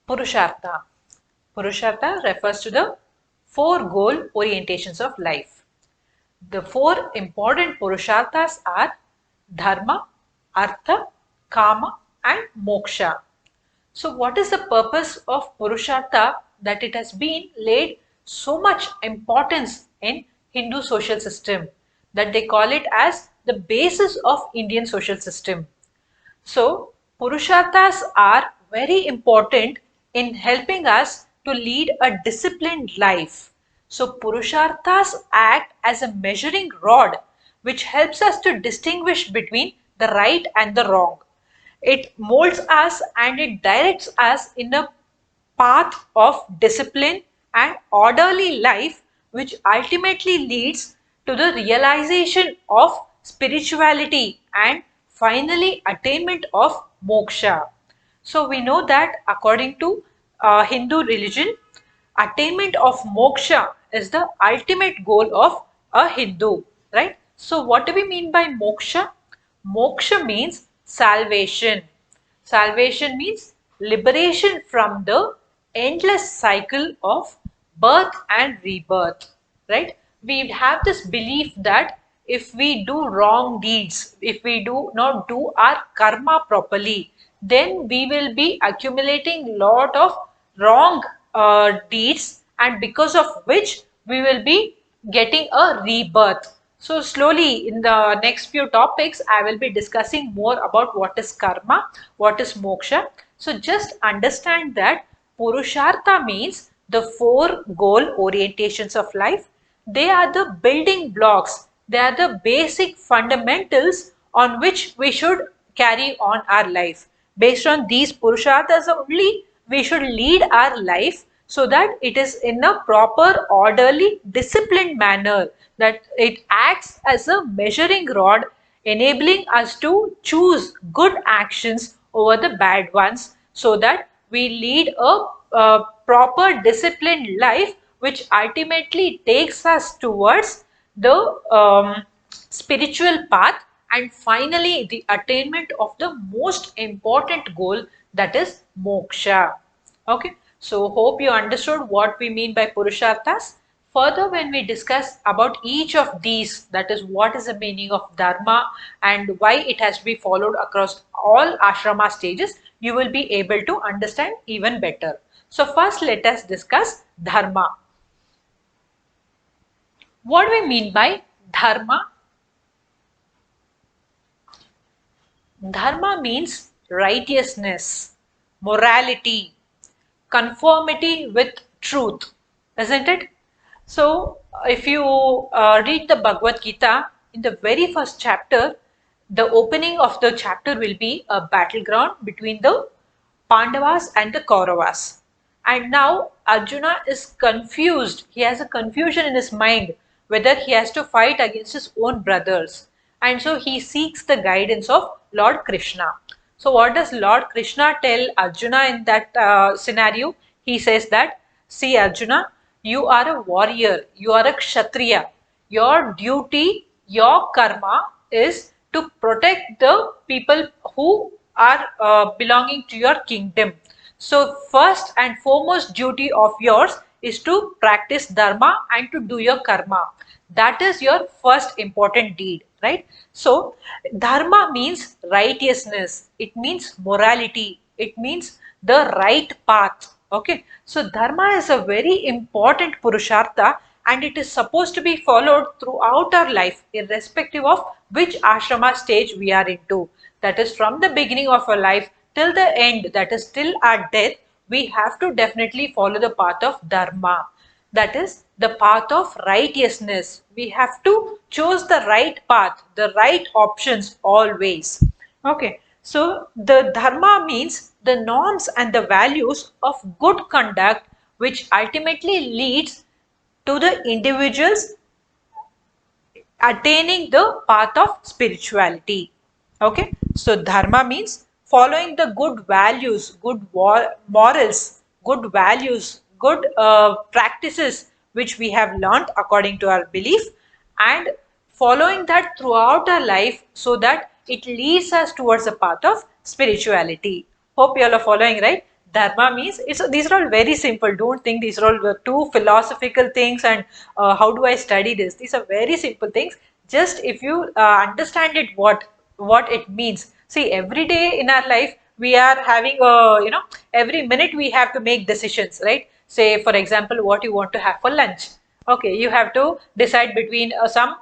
Purushartha. Purushartha refers to the four goal orientations of life. The four important Purusharthas are Dharma, Artha, Kama and Moksha. So what is the purpose of Purushartha that it has been laid so much importance in Hindu social system that they call it as the basis of Indian social system. So, Purusharthas are very important in helping us to lead a disciplined life. So, Purusharthas act as a measuring rod which helps us to distinguish between the right and the wrong. It molds us and it directs us in a path of discipline and orderly life, which ultimately leads to the realization of spirituality and finally attainment of moksha. So we know that according to Hindu religion, attainment of moksha is the ultimate goal of a Hindu, right? So what do we mean by moksha? Moksha means salvation. Salvation means liberation from the endless cycle of birth and rebirth, right? We have this belief that if we do wrong deeds, if we do not do our karma properly, then we will be accumulating lot of wrong deeds, and because of which we will be getting a rebirth. So slowly in the next few topics, I will be discussing more about what is karma, what is moksha. So just understand that Purushartha means the four goal orientations of life. They are the building blocks. They are the basic fundamentals on which we should carry on our life. Based on these Purusharthas only, we should lead our life so that it is in a proper, orderly, disciplined manner, that it acts as a measuring rod, enabling us to choose good actions over the bad ones, so that we lead a proper, disciplined life, which ultimately takes us towards the spiritual path and finally the attainment of the most important goal, that is moksha. Okay, so hope you understood what we mean by Purusharthas. Further, when we discuss about each of these, that is what is the meaning of Dharma and why it has to be followed across all ashrama stages, you will be able to understand even better. So first let us discuss Dharma. What do we mean by Dharma? Dharma means righteousness, morality, conformity with truth, isn't it? So, if you read the Bhagavad Gita, in the very first chapter, the opening of the chapter will be a battleground between the Pandavas and the Kauravas. And now Arjuna is confused. He has a confusion in his mind whether he has to fight against his own brothers. And so he seeks the guidance of Lord Krishna. So what does Lord Krishna tell Arjuna in that scenario? He says that, see Arjuna, you are a warrior, you are a Kshatriya. Your duty, your karma is to protect the people who are belonging to your kingdom. So first and foremost duty of yours is to practice dharma and to do your karma. That is your first important deed, right? So dharma means righteousness, it means morality, it means the right path. Okay, so dharma is a very important purushartha and it is supposed to be followed throughout our life, irrespective of which ashrama stage we are into. That is from the beginning of our life till the end, that is till our death, we have to definitely follow the path of dharma. That is the path of righteousness. We have to choose the right path, the right options always. Okay, so the dharma means the norms and the values of good conduct, which ultimately leads to the individuals attaining the path of spirituality. Okay, so dharma means following the good values, good morals, good values, good practices which we have learnt according to our belief, and following that throughout our life so that it leads us towards the path of spirituality. Hope you all are following, right? Dharma means these are all very simple. Don't think these are all too philosophical things and how do I study this? These are very simple things. Just if you understand it, what it means. See, every day in our life we are having every minute we have to make decisions, right? Say for example, what you want to have for lunch. Okay, you have to decide between some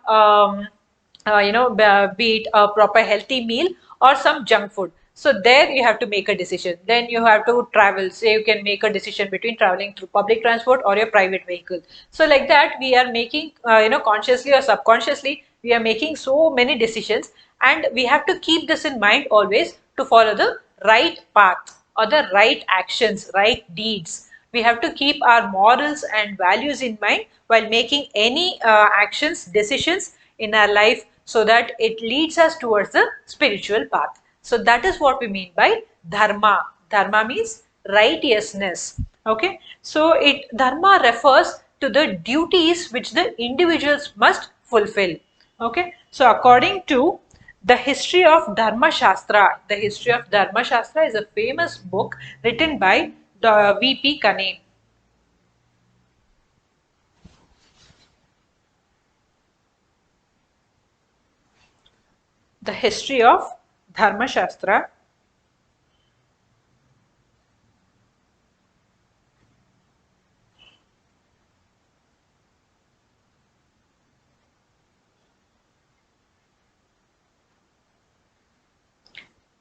be it a proper healthy meal or some junk food. So there you have to make a decision. Then you have to travel. Say you can make a decision between traveling through public transport or your private vehicle. So like that we are making, consciously or subconsciously, we are making so many decisions, and we have to keep this in mind always to follow the right path or the right actions, right deeds. We have to keep our morals and values in mind while making any actions, decisions in our life, so that it leads us towards the spiritual path. So that is what we mean by dharma. Dharma means righteousness. Okay. So dharma refers to the duties which the individuals must fulfill. Okay. So according to the history of Dharma Shastra, the history of Dharma Shastra is a famous book written by the V.P. Kane. The history of Dharma Shastra.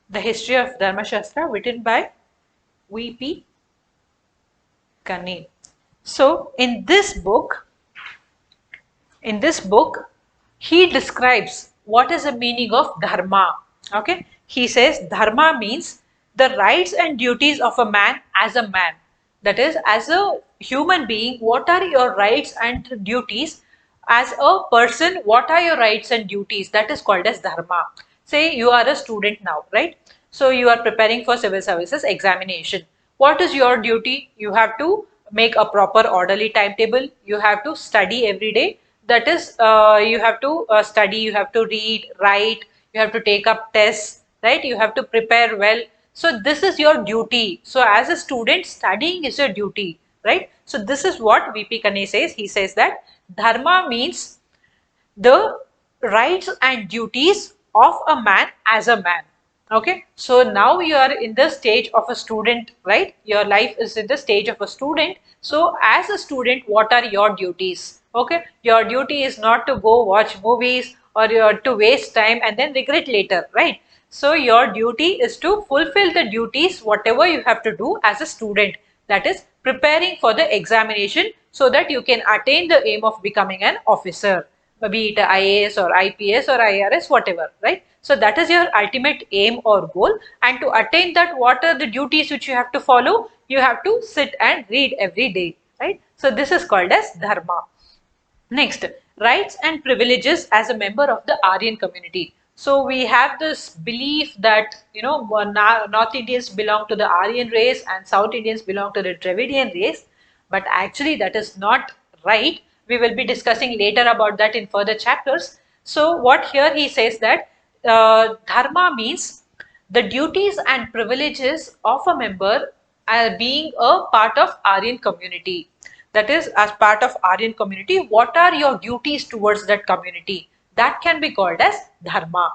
The history of Dharma Shastra written by V.P. Kane. So in this book, he describes what is the meaning of dharma. Okay, he says dharma means the rights and duties of a man as a man. That is, as a human being, what are your rights and duties? As a person, what are your rights and duties? That is called as dharma. Say you are a student now, right? So you are preparing for civil services examination. What is your duty? You have to make a proper orderly timetable. You have to study every day. That is, you have to study, you have to read, write, you have to take up tests, right? You have to prepare well. So this is your duty. So as a student, studying is your duty, right? So this is what VP Kane says. He says that dharma means the rights and duties of a man as a man. Okay, so now you are in the stage of a student, right? Your life is in the stage of a student. So as a student, what are your duties? Okay, your duty is not to go watch movies or to waste time and then regret later, right? So your duty is to fulfill the duties whatever you have to do as a student, that is preparing for the examination so that you can attain the aim of becoming an officer, be it IAS or IPS or IRS, whatever, right? So that is your ultimate aim or goal, and to attain that, what are the duties which you have to follow? You have to sit and read every day, right? So this is called as dharma. Next, rights and privileges as a member of the Aryan community. So we have this belief that North Indians belong to the Aryan race and South Indians belong to the Dravidian race, but actually that is not right. We will be discussing later about that in further chapters. So what here he says that dharma means the duties and privileges of a member being a part of Aryan community. That is, as part of Aryan community, what are your duties towards that community? That can be called as dharma.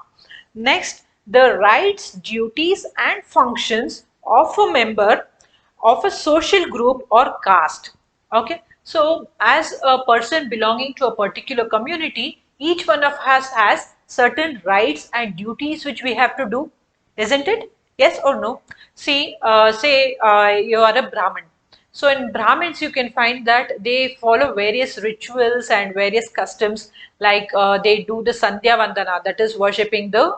Next, the rights, duties and functions of a member of a social group or caste. Okay, so as a person belonging to a particular community, each one of us has certain rights and duties which we have to do, isn't it? Yes or no? See, say you are a Brahmin. So in Brahmins, you can find that they follow various rituals and various customs, like they do the Sandhya Vandana, that is worshipping the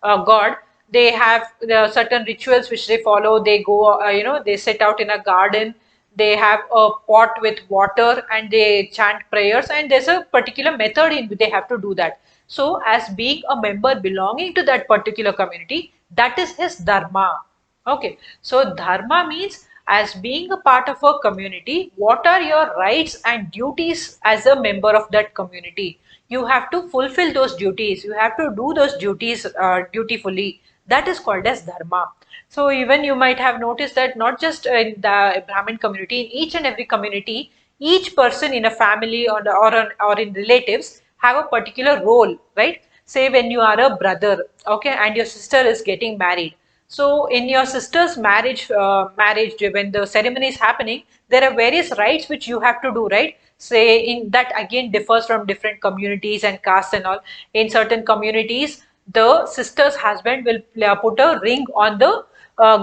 god. They have certain rituals which they follow. They go, they sit out in a garden. They have a pot with water and they chant prayers, and there's a particular method in which they have to do that. So as being a member belonging to that particular community, that is his dharma. Okay, so dharma means as being a part of a community, what are your rights and duties as a member of that community? You have to fulfill those duties. You have to do those duties dutifully. That is called as dharma. So even you might have noticed that not just in the Brahmin community, in each and every community, each person in a family or in relatives have a particular role, right? Say when you are a brother, okay, and your sister is getting married. So in your sister's marriage, when the ceremony is happening, there are various rites which you have to do, right? Say in that again differs from different communities and castes and all. In certain communities, the sister's husband will put a ring on the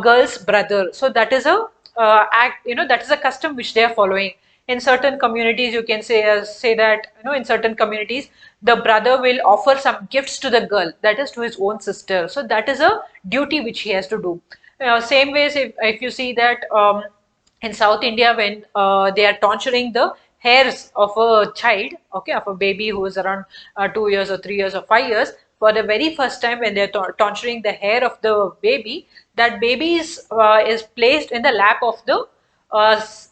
girl's brother. So that is a act, that is a custom which they are following. In certain communities, you can say that in certain communities, the brother will offer some gifts to the girl, that is to his own sister. So that is a duty which he has to do. Same ways, if you see that in South India, when they are tonsuring the hairs of a child, okay, of a baby who is around 2 years or 3 years or 5 years, for the very first time when they are tonsuring the hair of the baby, that baby is placed in the lap of the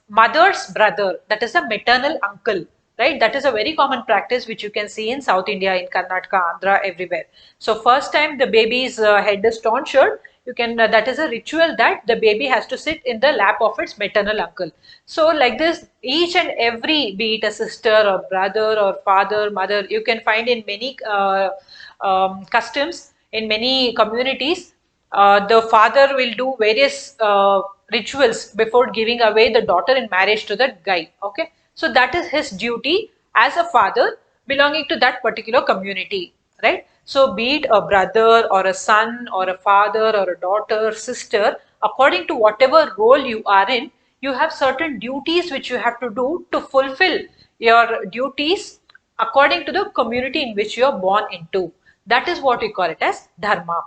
mother's brother, that is a maternal uncle, right? That is a very common practice which you can see in South India, in Karnataka, Andhra, everywhere. So first time the baby's head is tonsured, you can that is a ritual that the baby has to sit in the lap of its maternal uncle. So like this, each and every, be it a sister or brother or father, mother, you can find in many customs, in many communities, the father will do various rituals before giving away the daughter in marriage to the guy. Okay, so that is his duty as a father belonging to that particular community, right? So be it a brother or a son or a father or a daughter, sister, according to whatever role you are in, you have certain duties which you have to do to fulfill your duties according to the community in which you are born into. That is what we call it as dharma.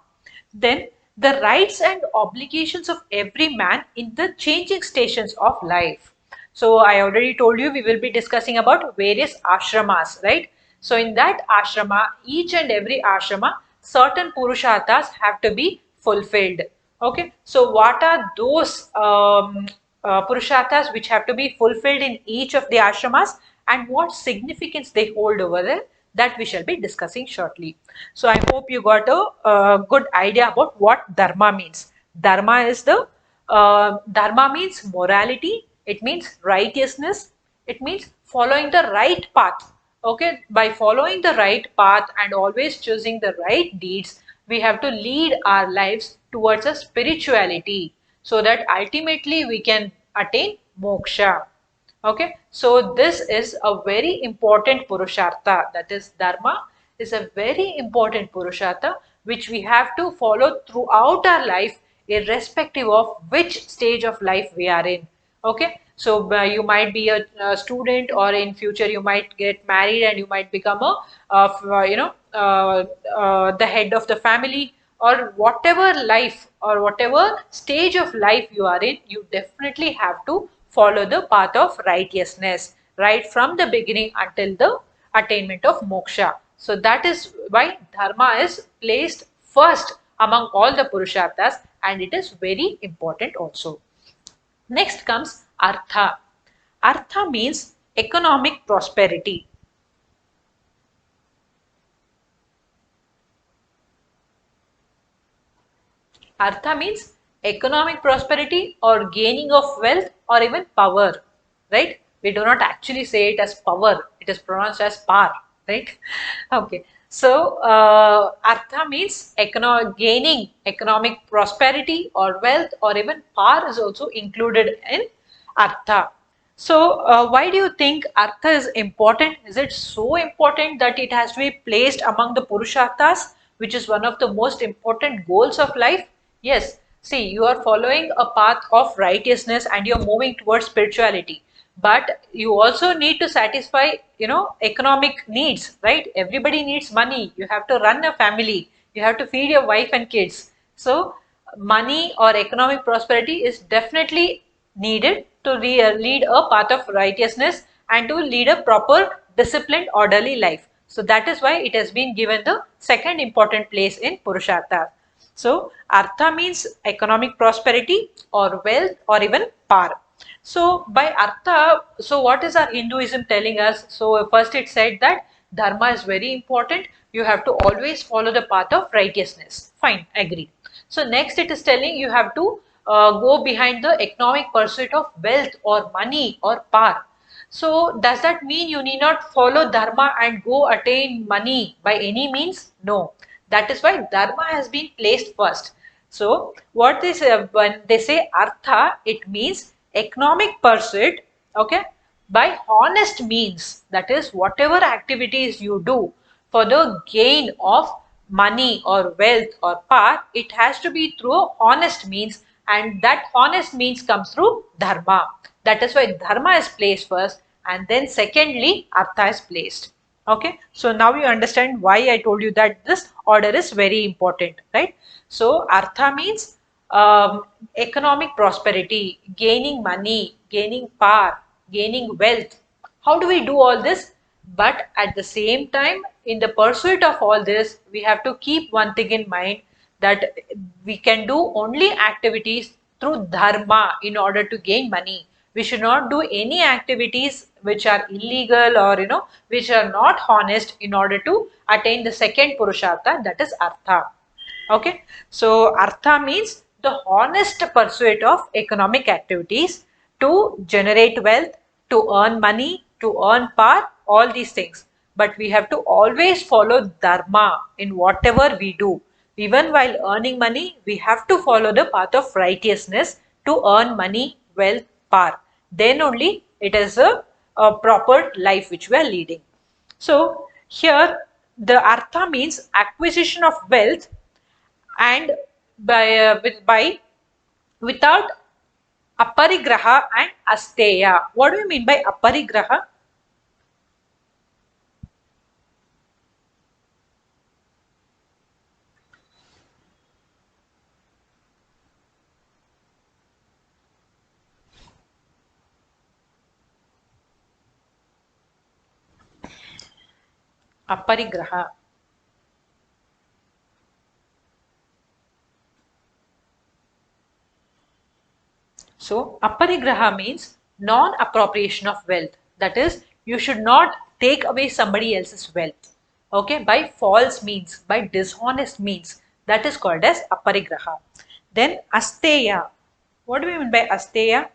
Then the rights and obligations of every man in the changing stations of life. So I already told you we will be discussing about various ashramas, right? So in that ashrama, each and every ashrama, certain purusharthas have to be fulfilled. Okay, so what are those purusharthas which have to be fulfilled in each of the ashramas, and what significance they hold over there? That we shall be discussing shortly. So I hope you got a good idea about what dharma means. Dharma means morality. It means righteousness. It means following the right path. Okay, by following the right path and always choosing the right deeds, we have to lead our lives towards a spirituality, so that ultimately we can attain moksha. Okay, so this is a very important purushartha, that is dharma is a very important purushartha which we have to follow throughout our life, irrespective of which stage of life we are in. Okay, so you might be a student, or in future you might get married and you might become the head of the family, or whatever life or whatever stage of life you are in, you definitely have to follow the path of righteousness right from the beginning until the attainment of moksha. So that is why dharma is placed first among all the purusharthas, and it is very important also. Next comes artha. Artha means economic prosperity. Artha means economic prosperity or gaining of wealth or even power, right? We do not actually say it as power, it is pronounced as par, right? Okay. So, Artha means gaining economic prosperity or wealth, or even par is also included in Artha. So, why do you think Artha is important? Is it so important that it has to be placed among the Purusharthas, which is one of the most important goals of life? Yes. See, you are following a path of righteousness and you're moving towards spirituality. But you also need to satisfy, economic needs, right? Everybody needs money. You have to run a family. You have to feed your wife and kids. So, money or economic prosperity is definitely needed to lead a path of righteousness and to lead a proper, disciplined, orderly life. So that is why it has been given the second important place in Purushartha. So Artha means economic prosperity or wealth or even par. So by Artha, so what is our Hinduism telling us? So first it said that Dharma is very important you have to always follow the path of righteousness. Fine, agree. So next it is telling you have to go behind the economic pursuit of wealth or money or power. So does that mean you need not follow dharma and go attain money by any means? No. That is why dharma has been placed first. So what they say when they say artha, it means economic pursuit, okay, by honest means. That is whatever activities you do for the gain of money or wealth or power, it has to be through a honest means, and that honest means comes through dharma. That is why dharma is placed first, and then secondly artha is placed. Okay, so now you understand why I told you that this order is very important, right? So artha means economic prosperity, gaining money, gaining power, gaining wealth. How do we do all this? But at the same time, in the pursuit of all this, we have to keep one thing in mind, that we can do only activities through dharma in order to gain money. We should not do any activities which are illegal or which are not honest in order to attain the second purushartha, that is artha. Okay, so artha means the honest pursuit of economic activities to generate wealth, to earn money, to earn power, all these things. But we have to always follow dharma in whatever we do. Even while earning money, we have to follow the path of righteousness to earn money, wealth, power. Then only it is a proper life which we are leading. So here the artha means acquisition of wealth, and by without aparigraha and asteya. What do you mean by aparigraha? Aparigraha. So aparigraha means non-appropriation of wealth. That is, you should not take away somebody else's wealth. Okay, by false means, by dishonest means. That is called as aparigraha. Then asteya. What do we mean by asteya?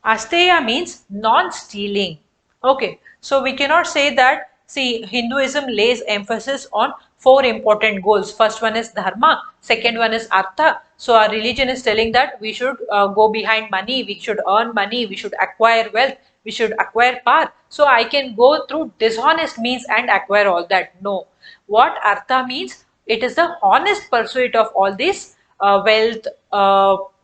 Asteya means non-stealing. Okay, so we cannot say that. See, Hinduism lays emphasis on four important goals. First one is dharma, second one is artha. So our religion is telling that we should go behind money, we should earn money, we should acquire wealth, we should acquire power. So I can go through dishonest means and acquire all that. No. What artha means? It is the honest pursuit of all this wealth,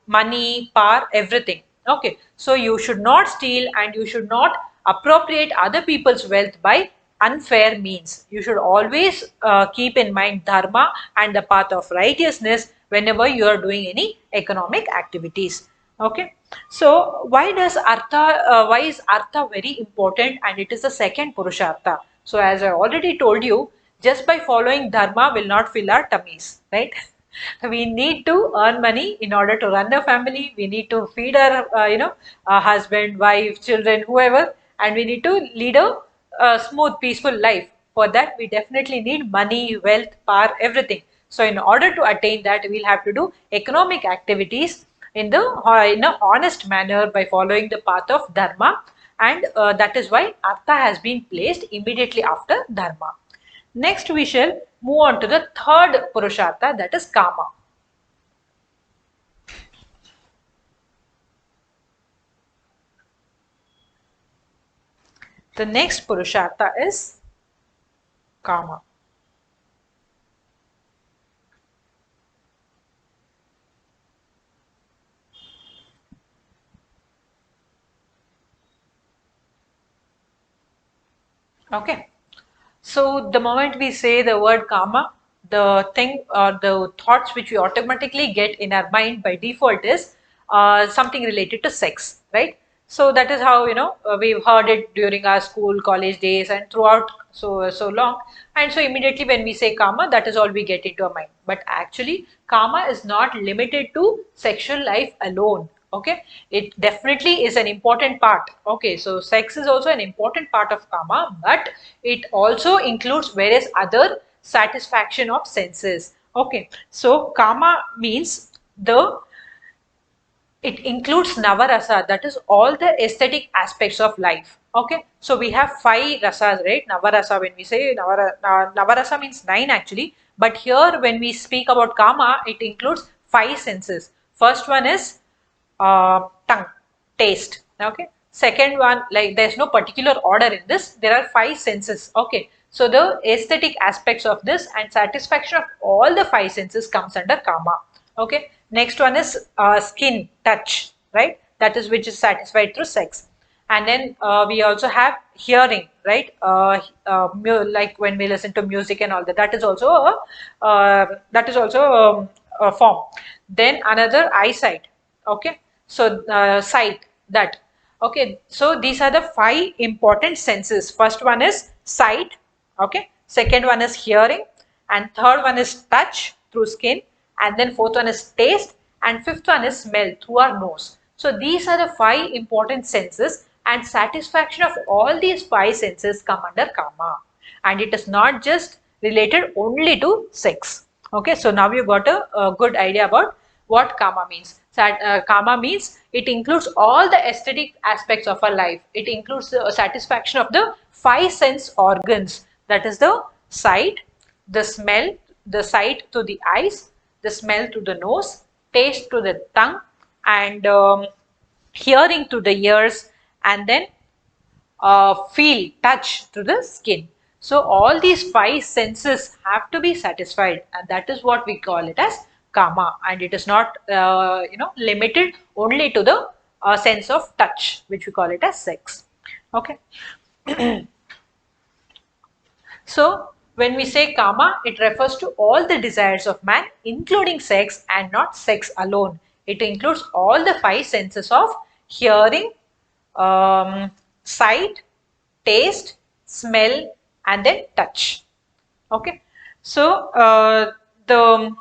money, power, everything. Okay, so you should not steal and you should not appropriate other people's wealth by unfair means. You should always keep in mind dharma and the path of righteousness whenever you are doing any economic activities. Okay, so why is artha very important, and it is the second purushartha? So as I already told you, just by following dharma will not fill our tummies, right? We need to earn money in order to run a family. We need to feed our our husband, wife, children, whoever, and we need to lead a smooth peaceful life. For that we definitely need money, wealth, power, everything. So in order to attain that, we'll have to do economic activities in the in a honest manner by following the path of dharma, and that is why artha has been placed immediately after dharma. Next, we shall move on to the third Purushartha, that is Kama. The next Purushartha is Kama. Okay. So the moment we say the word Kama, the thing or the thoughts which we automatically get in our mind by default is something related to sex, right? So that is how we've heard it during our school, college days, and throughout so long. And so immediately when we say Kama, that is all we get into our mind. But actually, Kama is not limited to sexual life alone. Okay, it definitely is an important part. Okay, so sex is also an important part of kama, but it also includes various other satisfaction of senses. Okay, so kama means the it includes navarasa, that is all the aesthetic aspects of life. Okay, so we have five rasas, right? Navarasa, when we say navarasa means nine actually, but here when we speak about kama, it includes five senses. First one is tongue, taste. Okay, second one, like there's no particular order in this, there are five senses. Okay, so the aesthetic aspects of this and satisfaction of all the five senses comes under kama. Okay, next one is skin, touch, right? That is which is satisfied through sex. And then we also have hearing, right? Like when we listen to music and all that, that is also a form. Then another, eyesight. Okay, so sight, that. Okay, so these are the five important senses. First one is sight. Okay, second one is hearing, and third one is touch through skin, and then fourth one is taste, and fifth one is smell through our nose. So these are the five important senses, and satisfaction of all these five senses come under kama, and it is not just related only to sex. Okay, so now you got a good idea about what kama means. Kama means it includes all the aesthetic aspects of our life. It includes the satisfaction of the five sense organs, that is the sight, the smell, the sight to the eyes, the smell to the nose, taste to the tongue, and hearing to the ears, and then feel, touch to the skin. So all these five senses have to be satisfied, and that is what we call it as kama. And it is not limited only to the sense of touch, which we call it as sex. Okay. So when we say kama, it refers to all the desires of man, including sex and not sex alone. It includes all the five senses of hearing, sight, taste, smell, and then touch. Okay. So the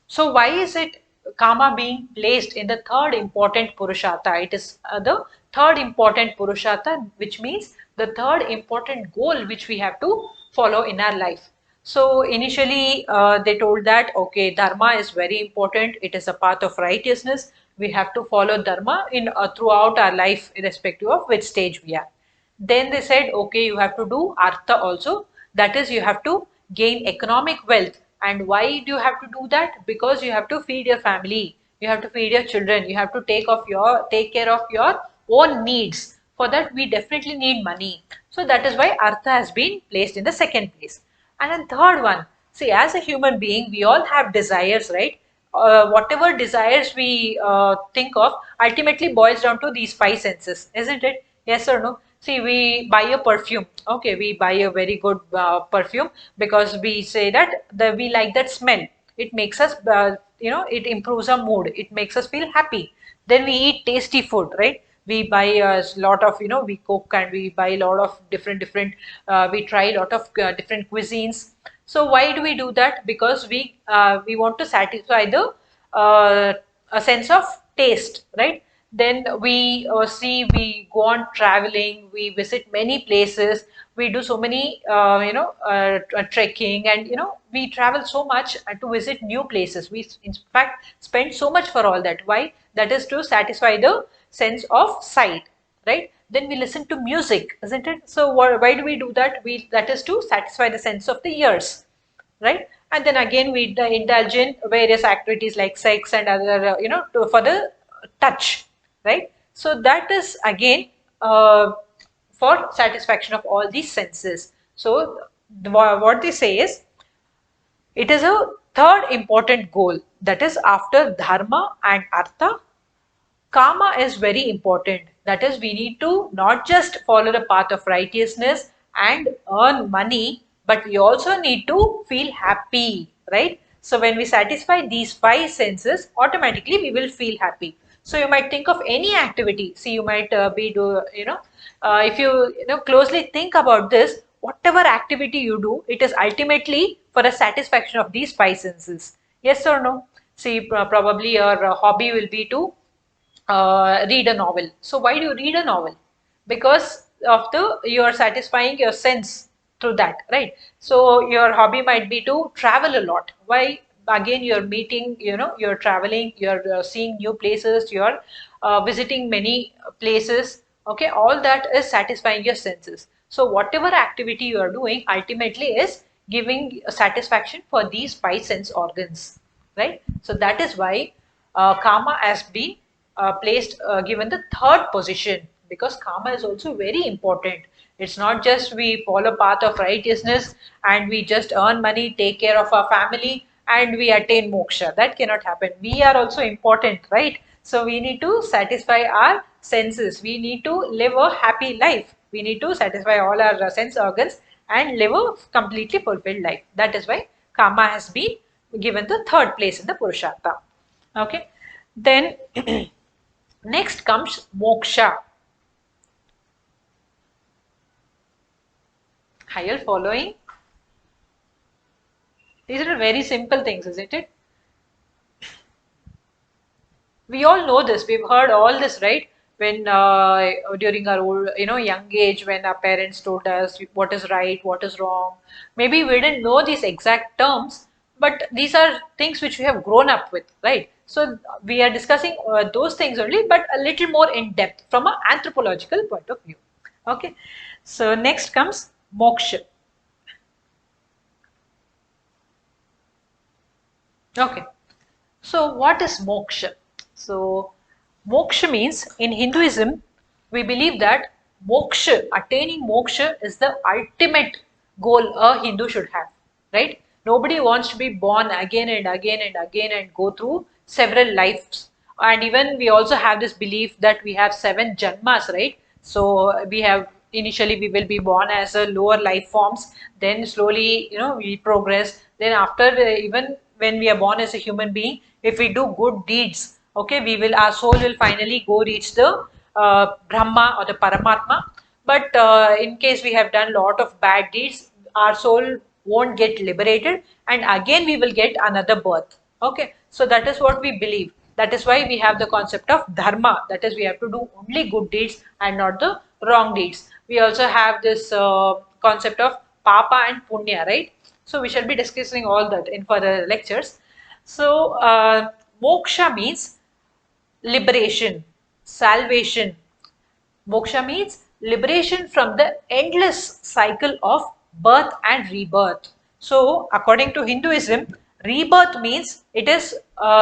so why is it kama being placed in the third important purushartha? It is the third important purushartha, which means the third important goal which we have to follow in our life. So initially they told that okay, dharma is very important. It is a path of righteousness. We have to follow dharma in throughout our life, irrespective of which stage we are. Then they said, okay, you have to do artha also. That is, you have to gain economic wealth. And why do you have to do that? Because you have to feed your family, you have to feed your children, you have to take care of your own needs. For that, we definitely need money. So that is why artha has been placed in the second place. And then third one, see, as a human being, we all have desires, right? Whatever desires we think of ultimately boils down to these five senses, isn't it? Yes or no? See, we buy a perfume. Okay, we buy a very good perfume because we say that we like that smell. It makes us, it improves our mood. It makes us feel happy. Then we eat tasty food, right? We buy a lot of, we cook and we buy a lot of different, we try a lot of different cuisines. So why do we do that? Because we want to satisfy the a sense of taste, right? Then we we go on traveling, we visit many places, we do so many trekking, and we travel so much to visit new places. We in fact spend so much for all that. Why? That is to satisfy the sense of sight, right? Then we listen to music, isn't it? So why do we do that? That is to satisfy the sense of the ears, right? And then again we indulge in various activities like sex and other for the touch, right? So that is again for satisfaction of all these senses. So what they say is it is a third important goal, that is after dharma and artha. Karma is very important. That is, we need to not just follow the path of righteousness and earn money, but we also need to feel happy, right? So when we satisfy these five senses, automatically we will feel happy. So you might think of any activity. See, you might if you closely think about this, whatever activity you do, it is ultimately for a satisfaction of these five senses. Yes or no? See, probably your hobby will be to read a novel. So why do you read a novel? Because of the you are satisfying your sense through that, right? So your hobby might be to travel a lot. Why? Again, you're meeting, you're traveling, you're seeing new places, you're visiting many places. Okay, all that is satisfying your senses. So whatever activity you are doing ultimately is giving satisfaction for these five sense organs, right? So that is why karma has been given the third position, because karma is also very important. It's not just we follow path of righteousness and we just earn money, take care of our family, and we attain moksha. That cannot happen. We are also important, right? So we need to satisfy our senses. We need to live a happy life. We need to satisfy all our sense organs and live a completely fulfilled life. That is why karma has been given the third place in the Purushartha. Okay. Then next comes moksha. Are you following? These are very simple things, isn't it? We all know this. We've heard all this, right? When during our old, young age, when our parents told us what is right, what is wrong. Maybe we didn't know these exact terms, but these are things which we have grown up with, right? So we are discussing those things only, but a little more in depth from an anthropological point of view. Okay. So next comes moksha. Okay. So what is moksha? So moksha means in Hinduism, we believe that moksha, attaining moksha is the ultimate goal a Hindu should have, right? Nobody wants to be born again and again and again and go through several lives. And even we also have this belief that we have seven janmas, right? So we have initially we will be born as a lower life forms, then slowly we progress. Then after even when we are born as a human being, if we do good deeds, okay, our soul will finally go reach the Brahma or the Paramatma. But in case we have done lot of bad deeds, our soul won't get liberated, and again we will get another birth. Okay, so that is what we believe. That is why we have the concept of dharma. That is, we have to do only good deeds and not the wrong deeds. We also have this concept of papa and punya, right? So we shall be discussing all that in further lectures. So moksha means liberation, salvation. Moksha means liberation from the endless cycle of birth and rebirth. So, according to Hinduism, rebirth means it is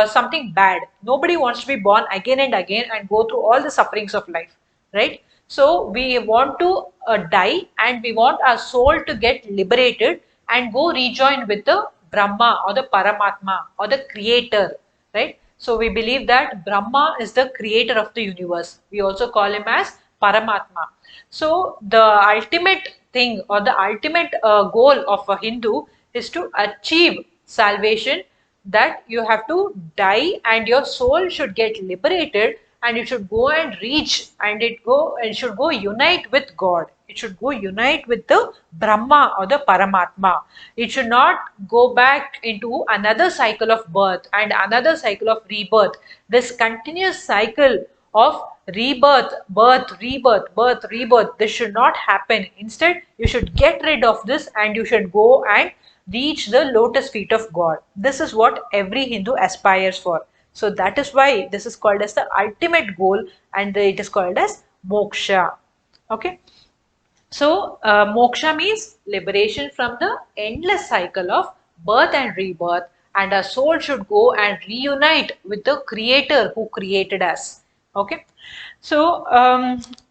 something bad. Nobody wants to be born again and again and go through all the sufferings of life, right? So, we want to die and we want our soul to get liberated and go rejoin with the Brahma or the Paramatma or the Creator, right? So we believe that Brahma is the creator of the universe. We also call him as Paramatma. So the ultimate thing or the ultimate goal of a Hindu is to achieve salvation, that you have to die and your soul should get liberated and you should go and reach and it should go unite with God. It should go unite with the Brahma or the Paramatma. It should not go back into another cycle of birth and another cycle of rebirth. This continuous cycle of rebirth, birth, rebirth, birth, rebirth, this should not happen. Instead, you should get rid of this and you should go and reach the lotus feet of God. This is what every Hindu aspires for. So that is why this is called as the ultimate goal, and it is called as moksha. Okay. So, moksha means liberation from the endless cycle of birth and rebirth, and our soul should go and reunite with the Creator who created us. Okay. So,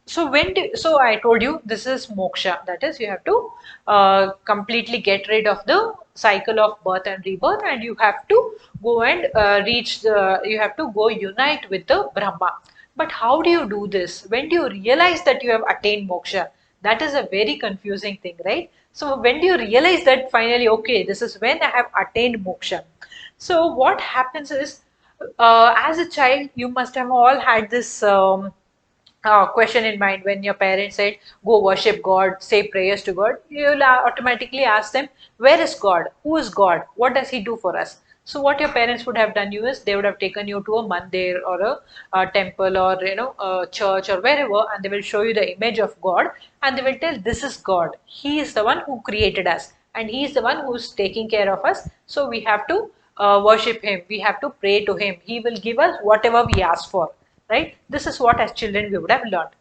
so I told you this is moksha. That is, you have to completely get rid of the cycle of birth and rebirth, and you have to go and you have to go unite with the Brahma. But how do you do this? When do you realize that you have attained moksha? That is a very confusing thing, right? So when do you realize that finally, okay, this is when I have attained moksha? So what happens is, as a child, you must have all had this question in mind when your parents said, go worship God, say prayers to God. You'll automatically ask them, where is God? Who is God? What does He do for us? So what your parents would have done you is they would have taken you to a mandir or a temple or a church or wherever, and they will show you the image of God, and they will tell this is God. He is the one who created us, and He is the one who is taking care of us. So we have to worship Him. We have to pray to Him. He will give us whatever we ask for. Right? This is what as children we would have learned.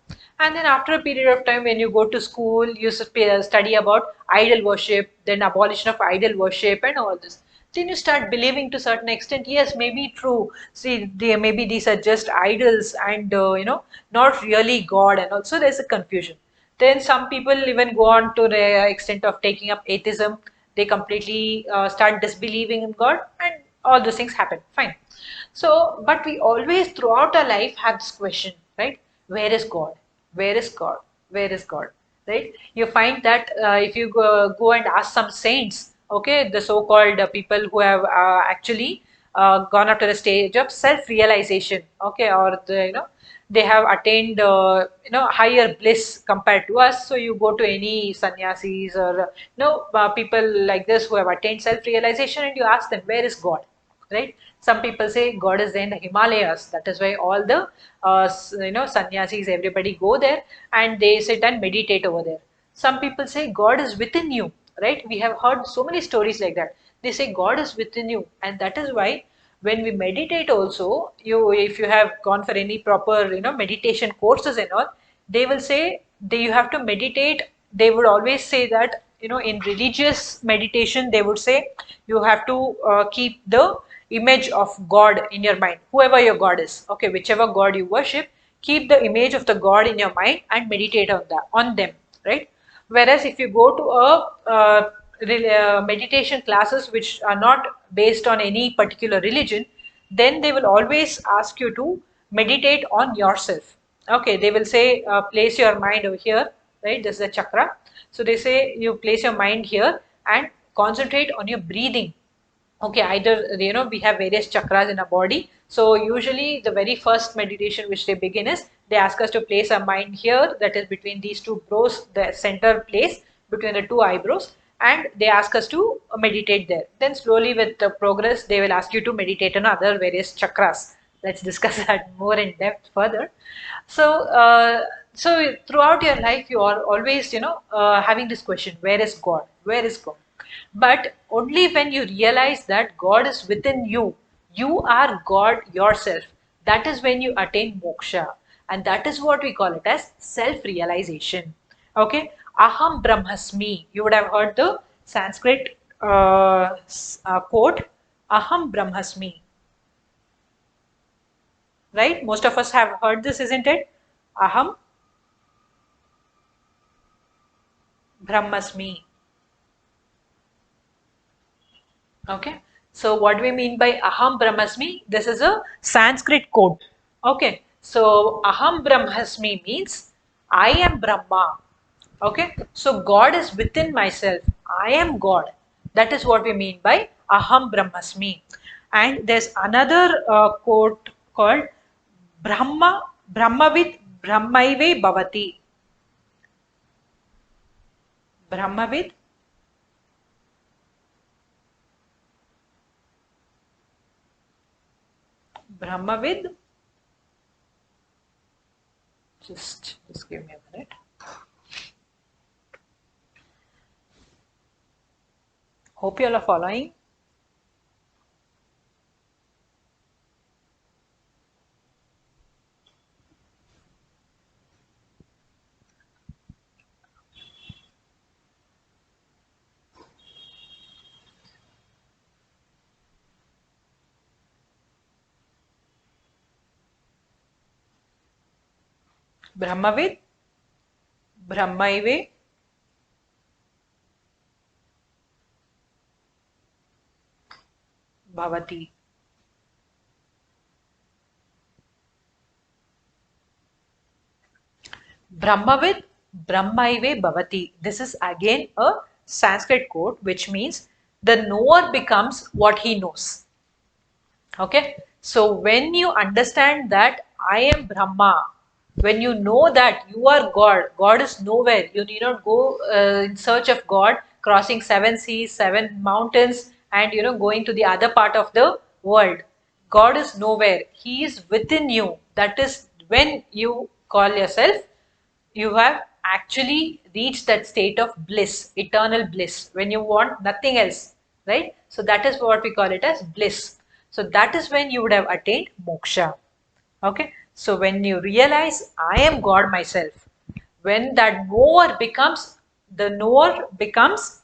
And then after a period of time, when you go to school, you study about idol worship, then abolition of idol worship and all this. Then you start believing to certain extent, yes, maybe true. See, maybe these are just idols and, not really God, and also there's a confusion. Then some people even go on to the extent of taking up atheism. They completely start disbelieving in God, and all those things happen. Fine. So, but we always throughout our life have this question, right? Where is God? Where is God? Where is God? Right? You find that if you go and ask some saints, okay, the so-called people who have actually gone up to the stage of self-realization, okay, or they have attained higher bliss compared to us. So you go to any sannyasis or people like this who have attained self-realization, and you ask them, where is God? Right? Some people say God is in the Himalayas. That is why all the sannyasis, everybody go there and they sit and meditate over there. Some people say God is within you. Right? We have heard so many stories like that. They say God is within you, and that is why when we meditate also, if you have gone for any proper meditation courses and all, they will say you have to meditate. They would always say that in religious meditation they would say you have to keep the image of God in your mind, whoever your God is, okay, whichever God you worship, keep the image of the God in your mind and meditate on them, right? Whereas if you go to meditation classes which are not based on any particular religion, then they will always ask you to meditate on yourself. Okay, they will say place your mind over here, right? This is a chakra. So they say you place your mind here and concentrate on your breathing. Okay, either we have various chakras in our body. So usually the very first meditation which they begin is they ask us to place our mind here, that is between these two brows, the center place between the two eyebrows, and they ask us to meditate there. Then slowly with the progress they will ask you to meditate on other various chakras. Let's discuss that more in depth further. So throughout your life you are always having this question, where is God? Where is God? But only when you realize that God is within you, you are God yourself. That is when you attain moksha. And that is what we call it as self-realization. Okay? Aham Brahmasmi. You would have heard the Sanskrit quote, Aham Brahmasmi. Right? Most of us have heard this, isn't it? Aham Brahmasmi. Okay. So what do we mean by Aham Brahmasmi? This is a Sanskrit quote. Okay. So Aham Brahmasmi means I am Brahma. Okay. So God is within myself. I am God. That is what we mean by Aham Brahmasmi. And there's another quote called Brahmavid Brahmaive Bhavati. Brahmavid Brahmavid. Just give me a minute. Hope you all are following. Brahmavid Brahmaive Bhavati. Brahmavid Brahmaive Bhavati. This is again a Sanskrit quote which means the knower becomes what he knows. Okay. So when you understand that I am Brahma, when you know that you are God, God is nowhere. You need not go in search of God, crossing seven seas, seven mountains, and going to the other part of the world. God is nowhere. He is within you. That is when you call yourself, you have actually reached that state of bliss, eternal bliss, when you want nothing else, right? So that is what we call it as bliss. So that is when you would have attained moksha. Okay, so when you realize I am God myself, when that knower becomes, the knower becomes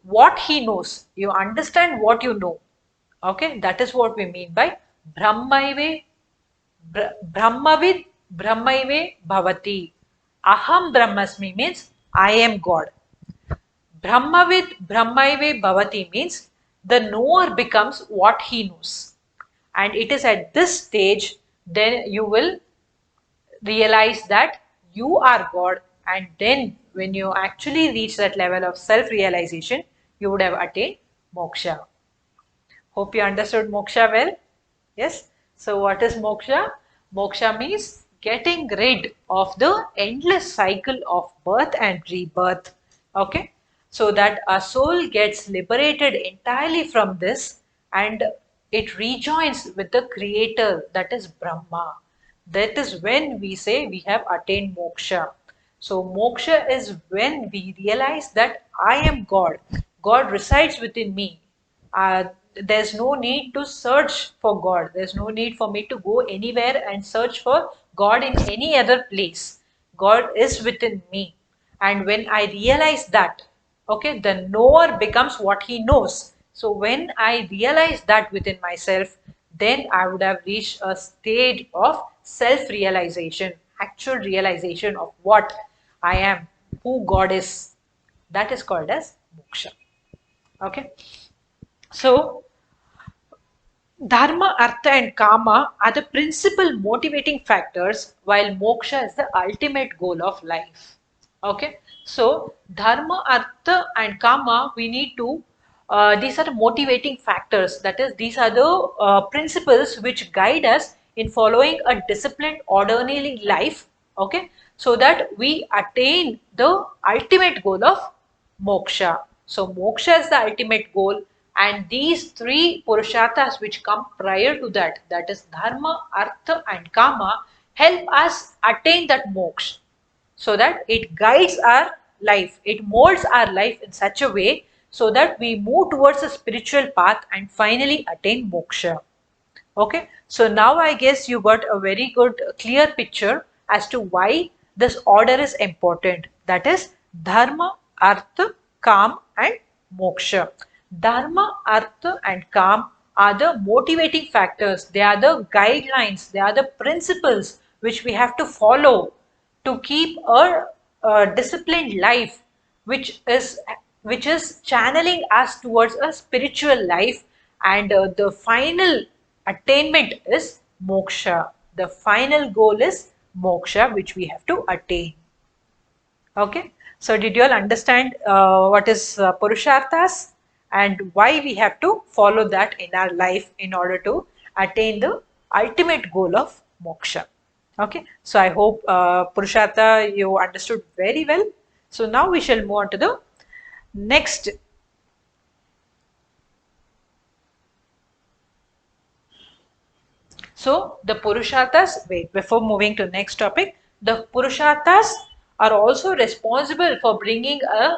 what he knows, you understand what you know. Okay, that is what we mean by Brahmaive, Brahmavid Brahmaive Bhavati. Aham Brahmasmi means I am God. Brahmavid Brahmaive Bhavati means the knower becomes what he knows. And it is at this stage then you will realize that you are God, and then when you actually reach that level of self-realization, you would have attained moksha. Hope you understood moksha well. Yes. So what is moksha? Moksha means getting rid of the endless cycle of birth and rebirth. Okay. So that our soul gets liberated entirely from this and it rejoins with the creator, that is Brahma. That is when we say we have attained moksha. So moksha is when we realize that I am God. God resides within me. uh, there's no need to search for God. There's no need for me to go anywhere and search for God in any other place. God is within me. And when I realize that, okay, the knower becomes what he knows. So when I realize that within myself, then I would have reached a stage of self-realization, actual realization of what I am, who God is. That is called as moksha. Okay. So Dharma, Artha, and Kama are the principal motivating factors, while moksha is the ultimate goal of life. Okay, so Dharma, Artha, and Kama, we need to, these are the motivating factors. That is, these are the principles which guide us in following a disciplined, orderly life. Okay, so that we attain the ultimate goal of moksha. So moksha is the ultimate goal, and these three purusharthas which come prior to that, that is dharma, artha and kama, help us attain that moksha, so that it guides our life, it molds our life in such a way so that we move towards a spiritual path and finally attain moksha. Okay, so now I guess you got a very good clear picture as to why this order is important. That is dharma, artha, kam and moksha. Dharma, artha and kam are the motivating factors. They are the guidelines. They are the principles which we have to follow to keep a disciplined life, which is channeling us towards a spiritual life, and the final attainment is moksha. The final goal is moksha, which we have to attain. Okay, so did you all understand what is purusharthas and why we have to follow that in our life in order to attain the ultimate goal of moksha? Okay, so I hope purushartha you understood very well. So now we shall move on to the next. So the Purusharthas, wait, before moving to next topic, the Purusharthas are also responsible for bringing a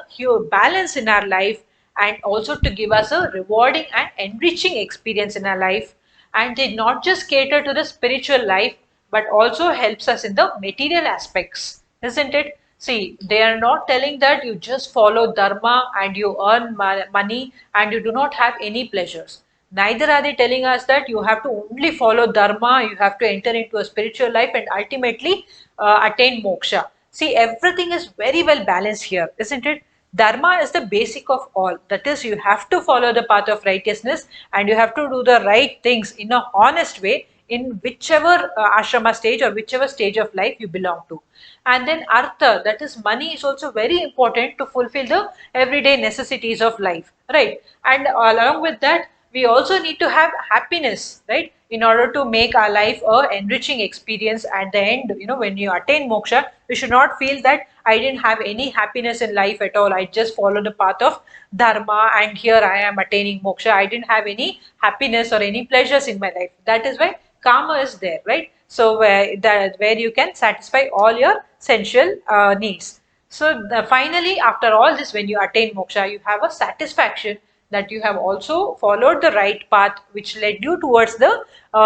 balance in our life and also to give us a rewarding and enriching experience in our life. And they not just cater to the spiritual life, but also helps us in the material aspects, isn't it? See, they are not telling that you just follow dharma and you earn money and you do not have any pleasures. Neither are they telling us that you have to only follow dharma, you have to enter into a spiritual life and ultimately attain moksha. See, everything is very well balanced here, isn't it? Dharma is the basic of all. That is, you have to follow the path of righteousness and you have to do the right things in a honest way in whichever ashrama stage or whichever stage of life you belong to. And then artha, that is money, is also very important to fulfill the everyday necessities of life, right? And along with that, we also need to have happiness, right? in order to make our life a enriching experience at the end. When you attain moksha, we should not feel that I didn't have any happiness in life at all. I just followed the path of dharma and here I am attaining moksha. I didn't have any happiness or any pleasures in my life. That is why karma is there, right? So where you can satisfy all your sensual needs. So finally, after all this, when you attain moksha, you have a satisfaction that you have also followed the right path which led you towards the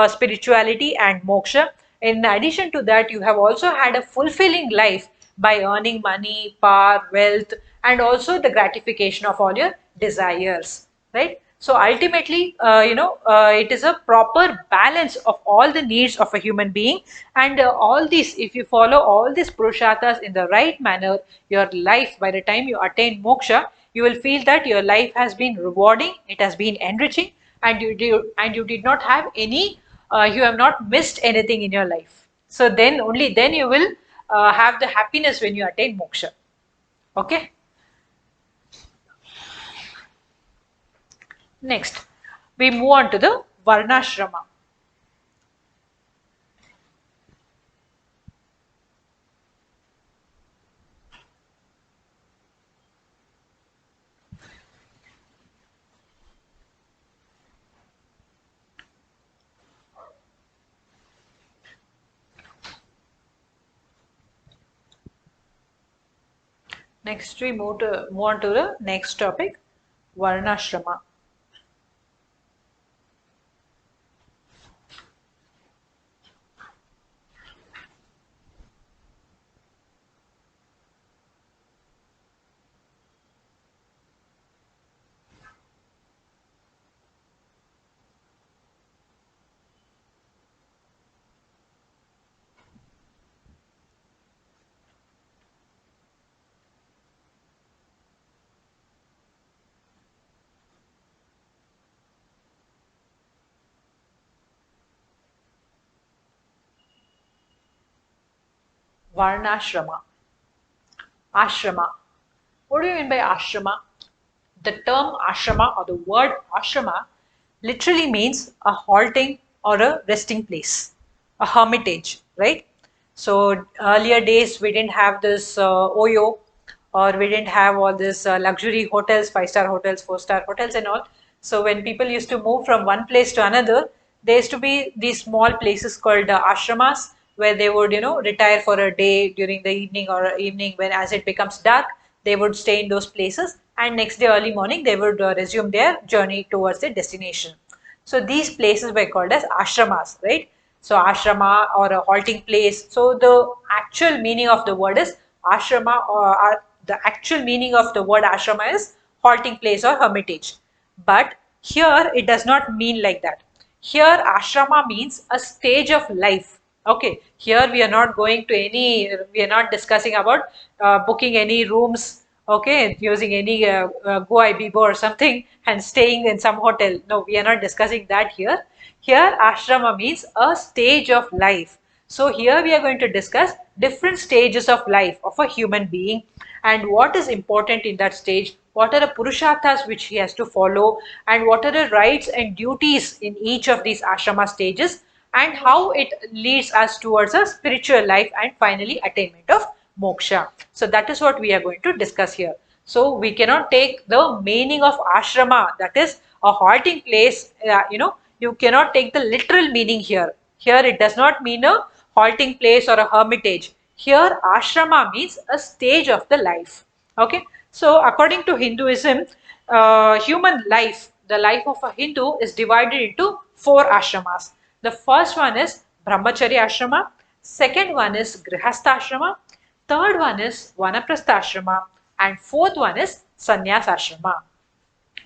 spirituality and moksha. In addition to that, you have also had a fulfilling life by earning money, power, wealth, and also the gratification of all your desires, right? So ultimately, it is a proper balance of all the needs of a human being, and all these, if you follow all these purusharthas in the right manner, your life, by the time you attain moksha, you will feel that your life has been rewarding, it has been enriching, and you did not have any, you have not missed anything in your life. So then only then you will have the happiness when you attain moksha. Okay. Next, we move on to the Varnashrama. Next, we move on to the next topic, Varnashrama. Varnashrama. Ashrama. What do you mean by ashrama? The term ashrama or the word ashrama literally means a halting or a resting place, a hermitage, right? So earlier days we didn't have this Oyo, or we didn't have all this luxury hotels, five-star hotels, four-star hotels and all. So when people used to move from one place to another, there used to be these small places called ashramas where they would, retire for a day during the evening or evening when as it becomes dark, they would stay in those places and next day early morning they would resume their journey towards their destination. So these places were called as ashramas, right? So ashrama or a halting place. So the actual meaning of the word is ashrama, or the actual meaning of the word ashrama is halting place or hermitage. But here it does not mean like that. Here ashrama means a stage of life. Okay, here we are not going to any, we are not discussing about booking any rooms, okay, using any Go Ibibo or something and staying in some hotel. No, we are not discussing that here. Here ashrama means a stage of life. So here we are going to discuss different stages of life of a human being and what is important in that stage, what are the purusharthas which he has to follow, and what are the rights and duties in each of these ashrama stages, and how it leads us towards a spiritual life and finally attainment of moksha. So that is what we are going to discuss here. So we cannot take the meaning of ashrama, that is a halting place, you cannot take the literal meaning here. Here it does not mean a halting place or a hermitage. Here ashrama means a stage of the life. Okay. So according to Hinduism, human life, the life of a Hindu is divided into four ashramas. The first one is Brahmacharya ashrama, second one is Grihastha ashrama, third one is Vanaprastha ashrama, and fourth one is Sannyas ashrama.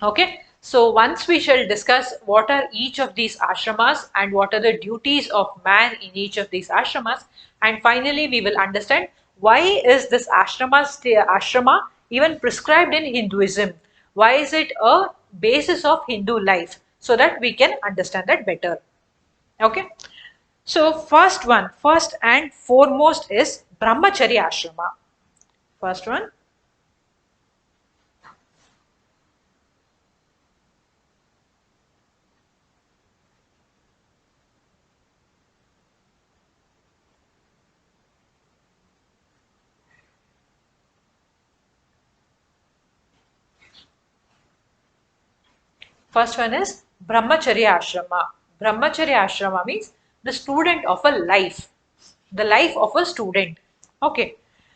Okay, so once we shall discuss what are each of these ashramas and what are the duties of man in each of these ashramas, and finally we will understand why is this ashrama even prescribed in Hinduism? Why is it a basis of Hindu life? So that we can understand that better. Okay, so first and foremost is Brahmacharya ashrama. First one, First one is Brahmacharya Ashrama. Brahmacharya Ashrama means the student of a life, the life of a student. Okay.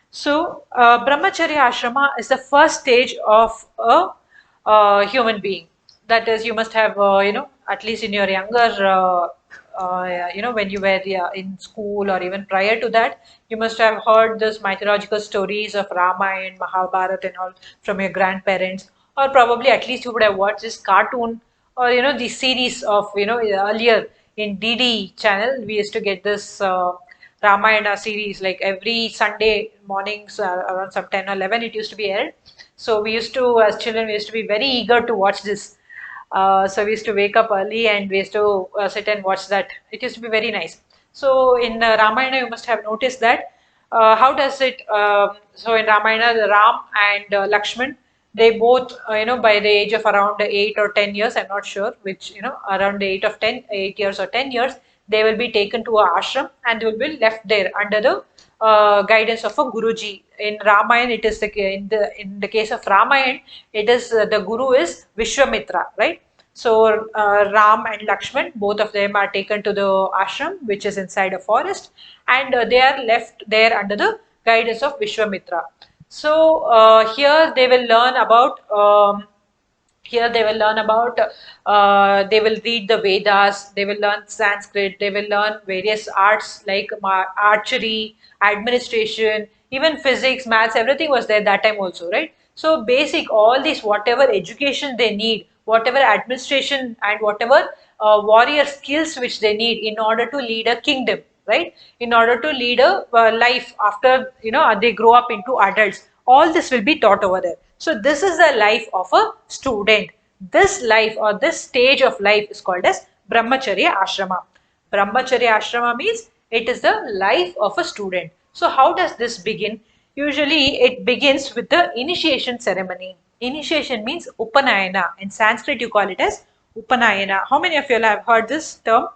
So, Brahmacharya Ashrama is the first stage of a human being. That is, you must have, at least in your younger, when you were in school or even prior to that, you must have heard this mythological stories of Ramayana and Mahabharata and all from your grandparents, or probably at least you would have watched this cartoon or the series of earlier in DD channel. We used to get this Ramayana series like every Sunday mornings around some 10 or 11 it used to be aired. So we used to, as children, we used to be very eager to watch this. So we used to wake up early and we used to sit and watch that. It used to be very nice. So in Ramayana, you must have noticed that. How does it? So in Ramayana, the Ram and Lakshman, they both, by the age of around 8 or 10 years, I'm not sure which, around the 8 years or 10 years, they will be taken to a ashram and they will be left there under the guidance of a guruji. In Ramayana, it is in the case of Ramayana, it is the guru is Vishwamitra, right? So Ram and Lakshman, both of them are taken to the ashram, which is inside a forest, and they are left there under the guidance of Vishwamitra. So here they will learn about. Here they will learn about, they will read the Vedas, they will learn Sanskrit, they will learn various arts like archery, administration, even physics, maths, everything was there that time also, right? So basic, all these, whatever education they need, whatever administration and whatever warrior skills which they need in order to lead a kingdom, right? In order to lead a life after, they grow up into adults, all this will be taught over there. So this is the life of a student. This life or this stage of life is called as Brahmacharya Ashrama. Brahmacharya Ashrama means it is the life of a student. So how does this begin? Usually it begins with the initiation ceremony. Initiation means Upanayana. In Sanskrit you call it as Upanayana. How many of you have heard this term?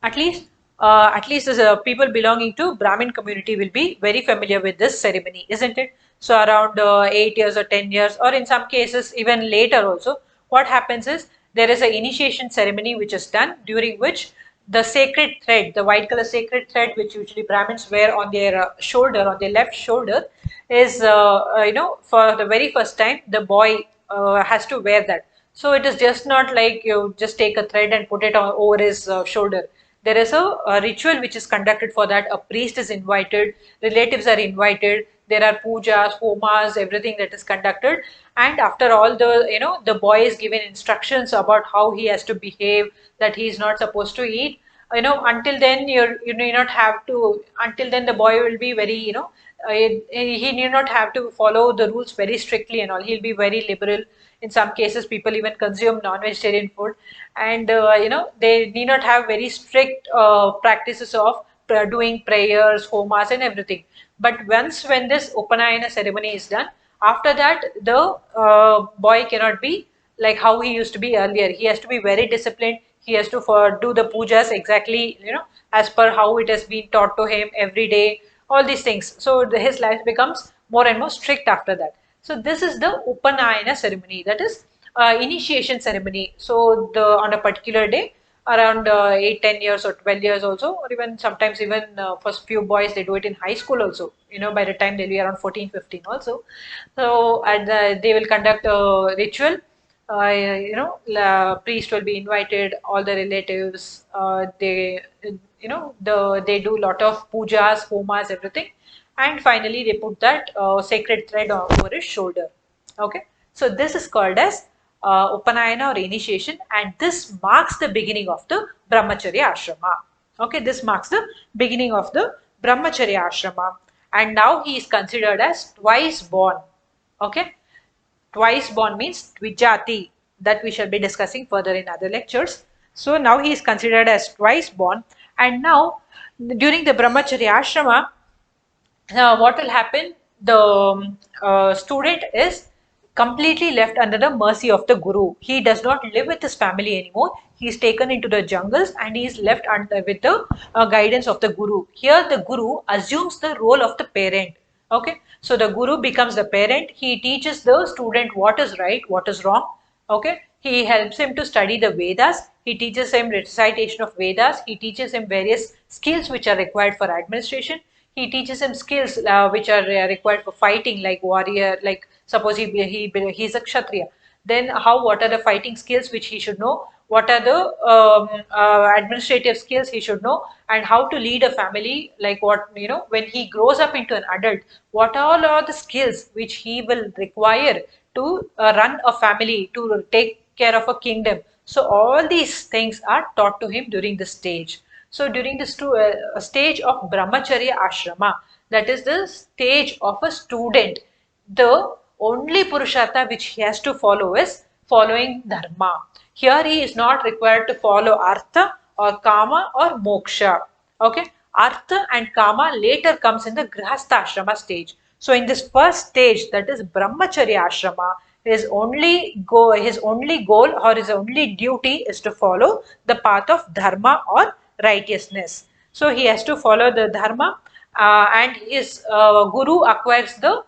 At least people belonging to Brahmin community will be very familiar with this ceremony, isn't it? So around 8 years or 10 years, or in some cases even later also, what happens is there is an initiation ceremony which is done, during which the sacred thread, the white color sacred thread, which usually Brahmins wear on their shoulder, on their left shoulder, is for the very first time the boy has to wear that. So it is just not like you just take a thread and put it on over his shoulder. There is a ritual which is conducted for that. A priest is invited, relatives are invited. There are pujas, homas, everything that is conducted. And after all, the boy is given instructions about how he has to behave, that he is not supposed to eat. Until then you need not have to. Until then, the boy will be very, he need not have to follow the rules very strictly and all. He'll be very liberal. In some cases, people even consume non-vegetarian food, and they need not have very strict practices of doing prayers, homas, and everything. But once when this Upanayana ceremony is done, after that the boy cannot be like how he used to be earlier. He has to be very disciplined. He has to do the pujas exactly, as per how it has been taught to him every day, all these things. So his life becomes more and more strict after that. So this is the Upanayana ceremony, that is initiation ceremony. So on a particular day, around 8, 10 years or 12 years also, or even sometimes even for few boys, they do it in high school also. By the time they'll be around 14, 15 also. So and they will conduct a ritual. Priest will be invited, all the relatives. They do lot of pujas, homas, everything, and finally they put that sacred thread over his shoulder. Okay, so this is called as Upanayana or initiation, and this marks the beginning of the Brahmacharya Ashrama. Okay, this marks the beginning of the Brahmacharya Ashrama, and now he is considered as twice born. Okay, twice born means Dvijati, that we shall be discussing further in other lectures. So now he is considered as twice born, and now during the Brahmacharya Ashrama, what will happen? The student is completely left under the mercy of the guru. He does not live with his family anymore. He is taken into the jungles and he is left under with the guidance of the guru. Here the guru assumes the role of the parent. Okay, so the guru becomes the parent. He teaches the student what is right, what is wrong. Okay, he helps him to study the Vedas. He teaches him recitation of Vedas. He teaches him various skills which are required for administration. He teaches him skills which are required for fighting, like warrior, like suppose he's a kshatriya, then what are the fighting skills which he should know, what are the administrative skills he should know, and how to lead a family, like what, when he grows up into an adult, what all are the skills which he will require to run a family, to take care of a kingdom. So all these things are taught to him during this stage. So during this stage of brahmacharya ashrama, that is the stage of a student, the only purushartha which he has to follow is following dharma. Here he is not required to follow artha or kama or moksha. Okay, artha and kama later comes in the grihastha ashrama stage. So in this first stage, that is brahmacharya ashrama, his only goal or his only duty is to follow the path of dharma or righteousness. So he has to follow the dharma, and his guru acquires the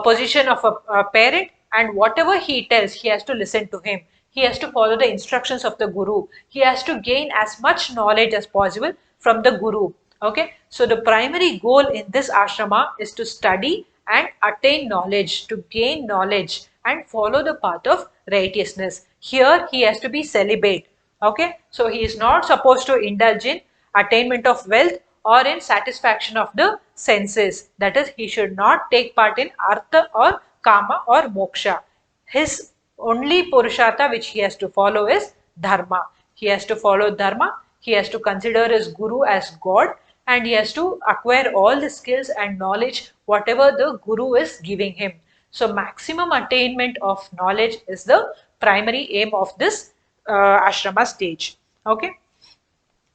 position of a parent, and whatever he tells, he has to listen to him. He has to follow the instructions of the guru. He has to gain as much knowledge as possible from the guru. Okay, so the primary goal in this ashrama is to study and attain knowledge, to gain knowledge and follow the path of righteousness. Here he has to be celibate. Okay, so he is not supposed to indulge in attainment of wealth or in satisfaction of the senses. That is, he should not take part in artha or kama or moksha. His only purushartha which he has to follow is dharma. He has to follow dharma. He has to consider his guru as God, and he has to acquire all the skills and knowledge whatever the guru is giving him. So maximum attainment of knowledge is the primary aim of this ashrama stage. Okay.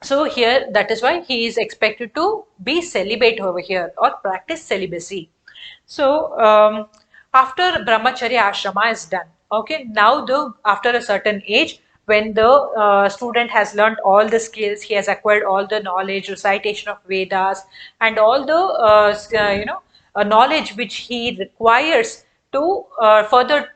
So here, that is why he is expected to be celibate over here or practice celibacy. So after brahmacharya ashrama is done, okay, now after a certain age, when the student has learned all the skills, he has acquired all the knowledge, recitation of Vedas, and all the knowledge which he requires to further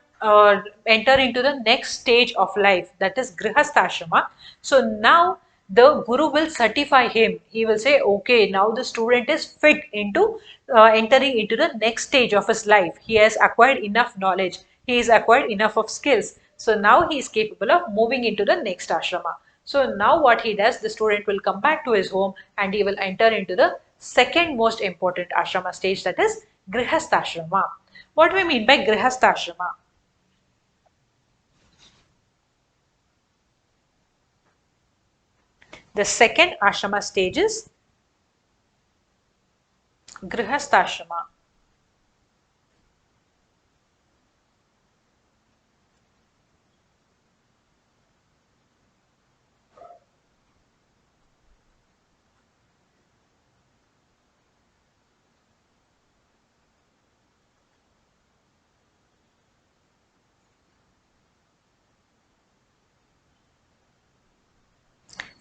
enter into the next stage of life, that is grihastha ashrama. So now the guru will certify him. He will say, okay, now the student is fit into entering into the next stage of his life. He has acquired enough knowledge. He has acquired enough of skills. So now he is capable of moving into the next ashrama. So now what he does, the student will come back to his home and he will enter into the second most important ashrama stage, that is grihastha ashrama. What do we mean by grihastha ashrama? The second ashrama stage is grihastha ashrama.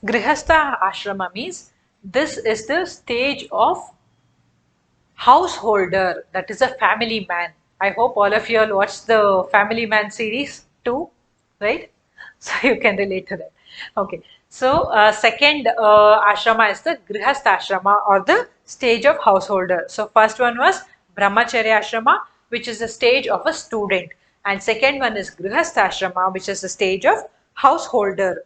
Grihastha ashrama means this is the stage of householder, that is a family man. I hope all of you all watched the Family Man series too, right? So you can relate to that. Okay. So second ashrama is the grihastha ashrama or the stage of householder. So first one was brahmacharya ashrama, which is the stage of a student, and second one is grihastha ashrama, which is the stage of householder.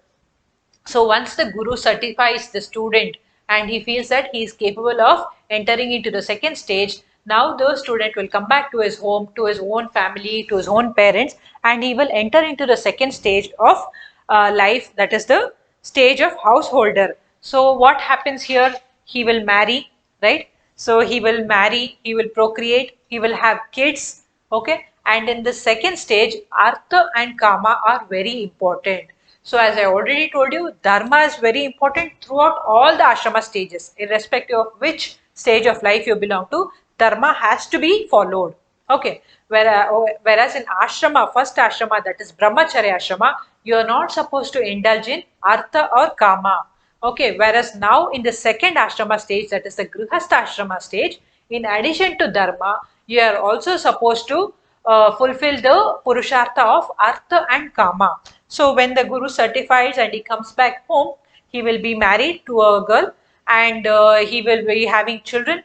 So once the guru certifies the student and he feels that he is capable of entering into the second stage, now the student will come back to his home, to his own family, to his own parents, and he will enter into the second stage of life, that is the stage of householder. So what happens here? He will marry, right? So he will marry, he will procreate, he will have kids, okay? And in the second stage, artha and kama are very important. So as I already told you, dharma is very important throughout all the ashrama stages, irrespective of which stage of life you belong to. Dharma has to be followed. Okay. Whereas in ashrama, first ashrama, that is brahmacharya ashrama, you are not supposed to indulge in artha or kama. Okay. Whereas now in the second ashrama stage, that is the grihastha ashrama stage, In addition to dharma, you are also supposed to fulfill the purushartha of artha and kama. So when the guru certifies and he comes back home, he will be married to a girl, and he will be having children,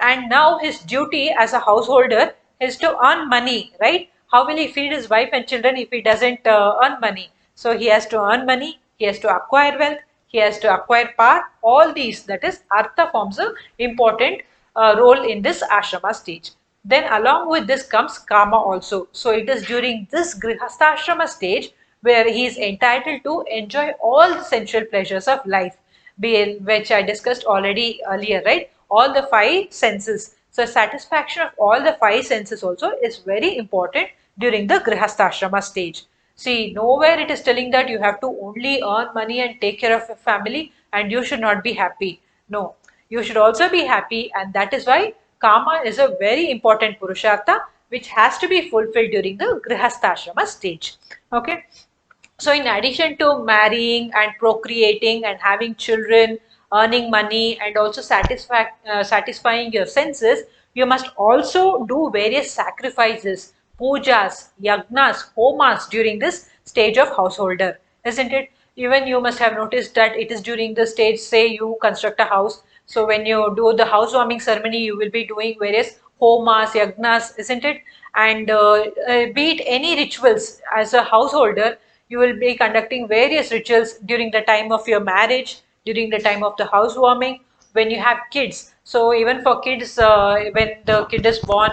and now his duty as a householder is to earn money, right? How will he feed his wife and children if he doesn't earn money? So he has to earn money, he has to acquire wealth, he has to acquire power. All these, that is artha, forms a important role in this ashrama stage. Then along with this comes kama also. So it is during this grihastha stage where he is entitled to enjoy all the sensual pleasures of life, which I discussed already earlier, right? All the five senses. So satisfaction of all the five senses also is very important during the grihastha stage. See, nowhere it is telling that you have to only earn money and take care of your family and you should not be happy. No, you should also be happy, and that is why kama is a very important purushartha which has to be fulfilled during the grihastha stage. Okay. So in addition to marrying and procreating and having children, earning money and also satisfying your senses, you must also do various sacrifices, pujas, yagnas, homas during this stage of householder, isn't it? Even you must have noticed that it is during the stage, say you construct a house. So when you do the housewarming ceremony, you will be doing various homas, yagnas, isn't it? And be it any rituals as a householder, you will be conducting various rituals during the time of your marriage, during the time of the housewarming, when you have kids. So even for kids, when the kid is born,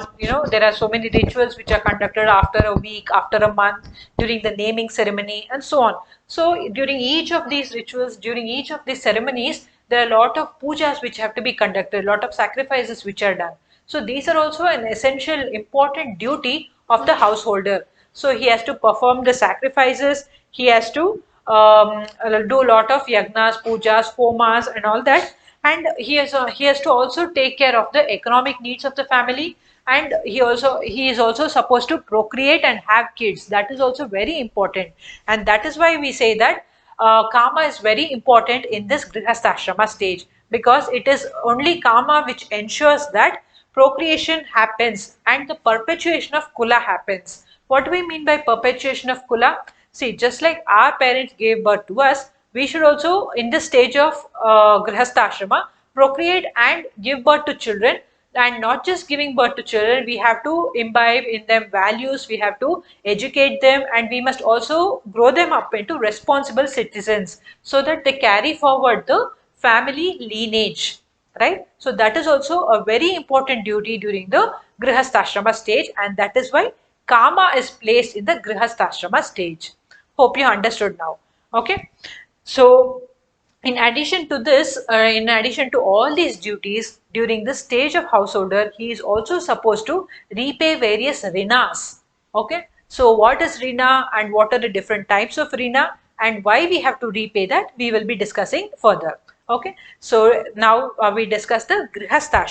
there are so many rituals which are conducted after a week, after a month, during the naming ceremony and so on. So during each of these rituals, during each of these ceremonies, there are a lot of pujas which have to be conducted, a lot of sacrifices which are done. So these are also an essential important duty of the householder. So he has to perform the sacrifices, he has to do a lot of yagnas, pujas, homas and all that, and he has to also take care of the economic needs of the family, and he is also supposed to procreate and have kids. That is also very important, and that is why we say that karma is very important in this grihastha stage, because it is only karma which ensures that procreation happens and the perpetuation of kula happens. What do we mean by perpetuation of kula? See, just like our parents gave birth to us, we should also, in this stage of grihastha procreate and give birth to children. And not just giving birth to children, we have to imbibe in them values, we have to educate them, and we must also grow them up into responsible citizens so that they carry forward the family lineage, right? So that is also a very important duty during the grihastha stage, and that is why kama is placed in the grihastha stage. Hope you understood now. Okay. So in addition to this, in addition to all these duties, during this stage of householder, he is also supposed to repay various rinas. Okay. So what is rina and what are the different types of rina and why we have to repay that, we will be discussing further. Okay. So now we discuss the grihastha.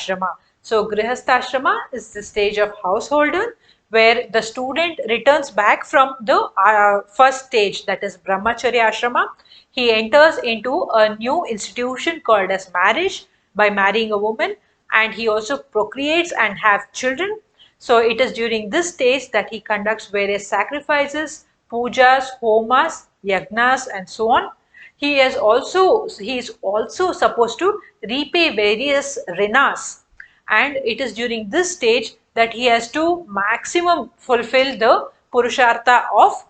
So grihastha is the stage of householder where the student returns back from the first stage, that is brahmacharya ashrama. He enters into a new institution called as marriage by marrying a woman, and he also procreates and have children. So it is during this stage that he conducts various sacrifices, pujas, homas, yagnas and so on. He is also supposed to repay various rinas, and it is during this stage that he has to maximum fulfill the purushartha of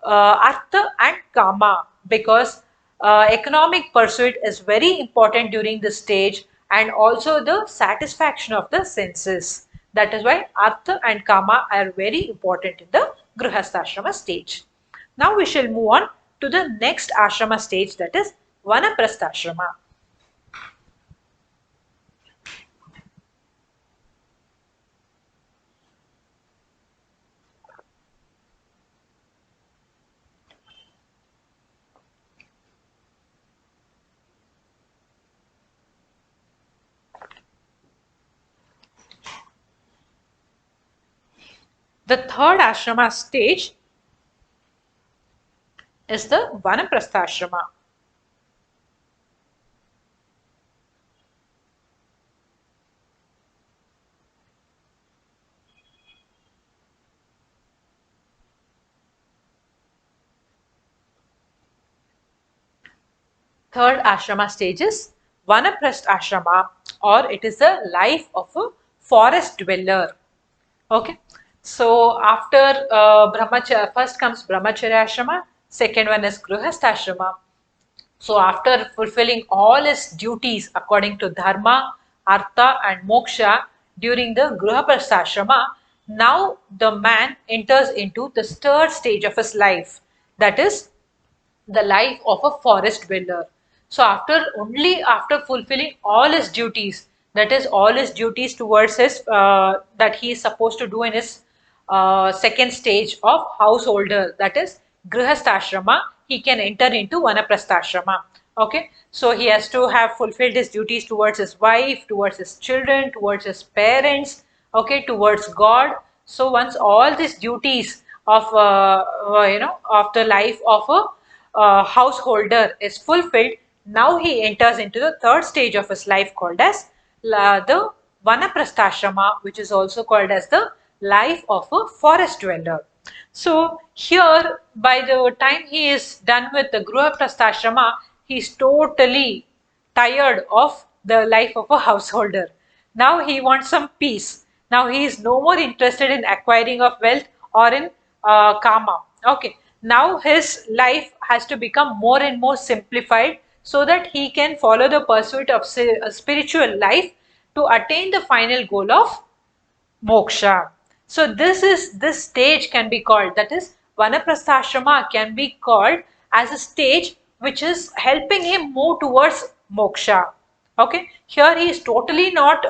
artha and kama, because economic pursuit is very important during this stage, and also the satisfaction of the senses. That is why artha and kama are very important in the grihastha stage. Now we shall move on to the next ashrama stage, that is vanaprastha ashrama. The third ashrama stage is the vanaprastha ashrama. Third ashrama stage is Vanaprastha ashrama, or it is the life of a forest dweller. Okay, so after brahmacharya, first comes brahmacharya ashrama, second one is grihastha ashrama. So after fulfilling all his duties according to dharma, artha and moksha during the grihastha ashrama, now the man enters into the third stage of his life, that is the life of a forest dweller. So after fulfilling all his duties, that is all his duties towards his that he is supposed to do in his second stage of householder, that is grihastha, he can enter into vanaprastha. Okay, so he has to have fulfilled his duties towards his wife, towards his children, towards his parents, okay, towards God. So once all these duties of of the life of a householder is fulfilled, now he enters into the third stage of his life called as the Vanaprastha, which is also called as the life of a forest dweller. So here, by the time he is done with the Gruhaprastha, he is totally tired of the life of a householder. Now he wants some peace. Now he is no more interested in acquiring of wealth or in karma. Okay. Now his life has to become more and more simplified so that he can follow the pursuit of a spiritual life to attain the final goal of moksha. So this stage can be called, that is vanaprastha can be called as a stage which is helping him move towards moksha. Okay, here he is totally not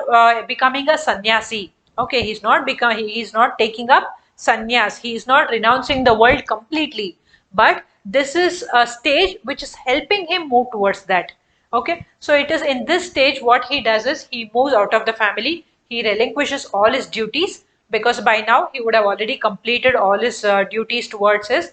becoming a sannyasi. Okay, he is not taking up sannyas. He is not renouncing the world completely. But this is a stage which is helping him move towards that. Okay, so it is in this stage what he does is he moves out of the family, he relinquishes all his duties, because by now he would have already completed all his duties towards his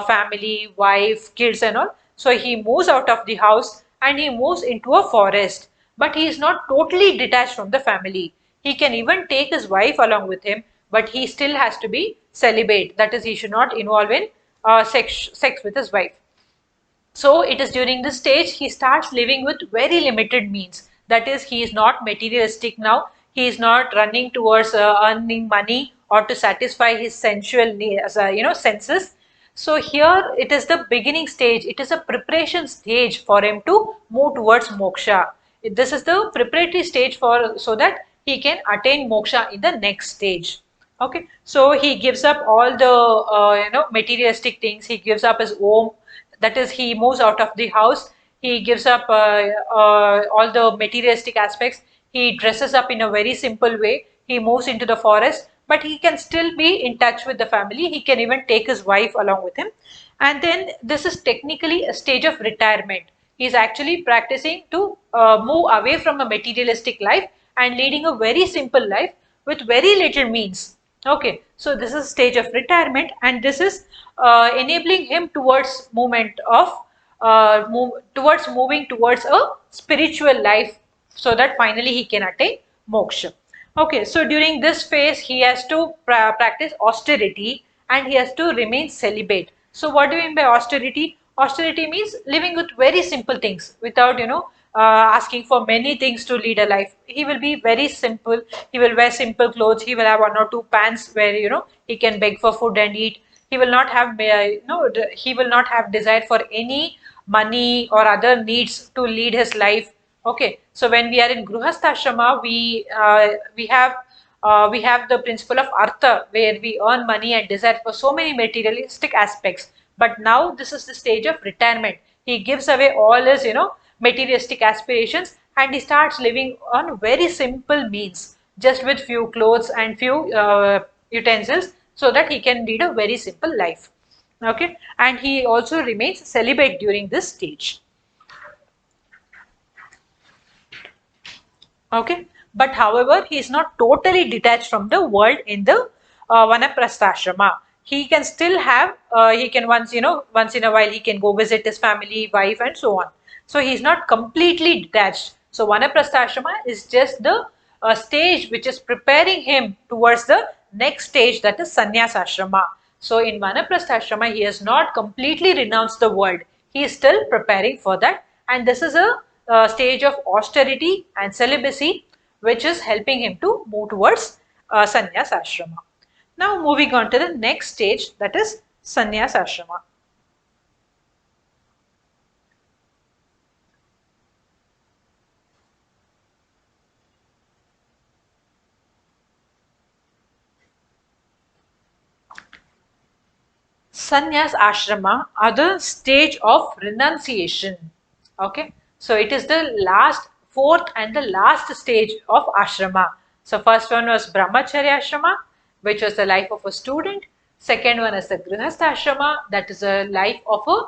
family, wife, kids and all. So he moves out of the house and he moves into a forest, but he is not totally detached from the family. He can even take his wife along with him, but he still has to be celibate, that is he should not involve in sex with his wife. So it is during this stage he starts living with very limited means. That is, he is not materialistic now. He is not running towards earning money or to satisfy his sensual needs, senses. So here it is the beginning stage. It is a preparation stage for him to move towards moksha. This is the preparatory stage for so that he can attain moksha in the next stage. Okay, so he gives up all the materialistic things. He gives up his home, that is he moves out of the house. He gives up all the materialistic aspects. He dresses up in a very simple way. He moves into the forest, but he can still be in touch with the family. He can even take his wife along with him. And then this is technically a stage of retirement. He is actually practicing to move away from a materialistic life and leading a very simple life with very little means. Okay, so this is stage of retirement, and this is enabling him towards towards moving towards a spiritual life, so that finally he can attain moksha. Okay, so during this phase he has to practice austerity and he has to remain celibate. So what do you mean by austerity? Austerity means living with very simple things without asking for many things to lead a life. He will be very simple. He will wear simple clothes. He will have one or two pants where he can beg for food and eat. He will not have he will not have desire for any money or other needs to lead his life. Okay, so when we are in Gruhastha we have the principle of artha, where we earn money and desire for so many materialistic aspects. But now this is the stage of retirement. He gives away all his materialistic aspirations and he starts living on very simple means, just with few clothes and few utensils, so that he can lead a very simple life. Okay, and he also remains celibate during this stage. Okay, but however he is not totally detached from the world in the vanaprastha. He can still have he can once in a while he can go visit his family, wife and so on. So he is not completely detached. So vanaprastha is just the stage which is preparing him towards the next stage, that is sannyasa ashrama. So in vanaprastha he has not completely renounced the world. He is still preparing for that and this is a stage of austerity and celibacy which is helping him to move towards sannyas ashrama. Now moving on to the next stage, that is sannyas ashrama. Sannyas ashrama are the stage of renunciation. Okay, so it is the last, fourth and the last stage of ashrama. So first one was brahmacharya ashrama, which was the life of a student. Second one is the grihastha ashrama, that is the life of a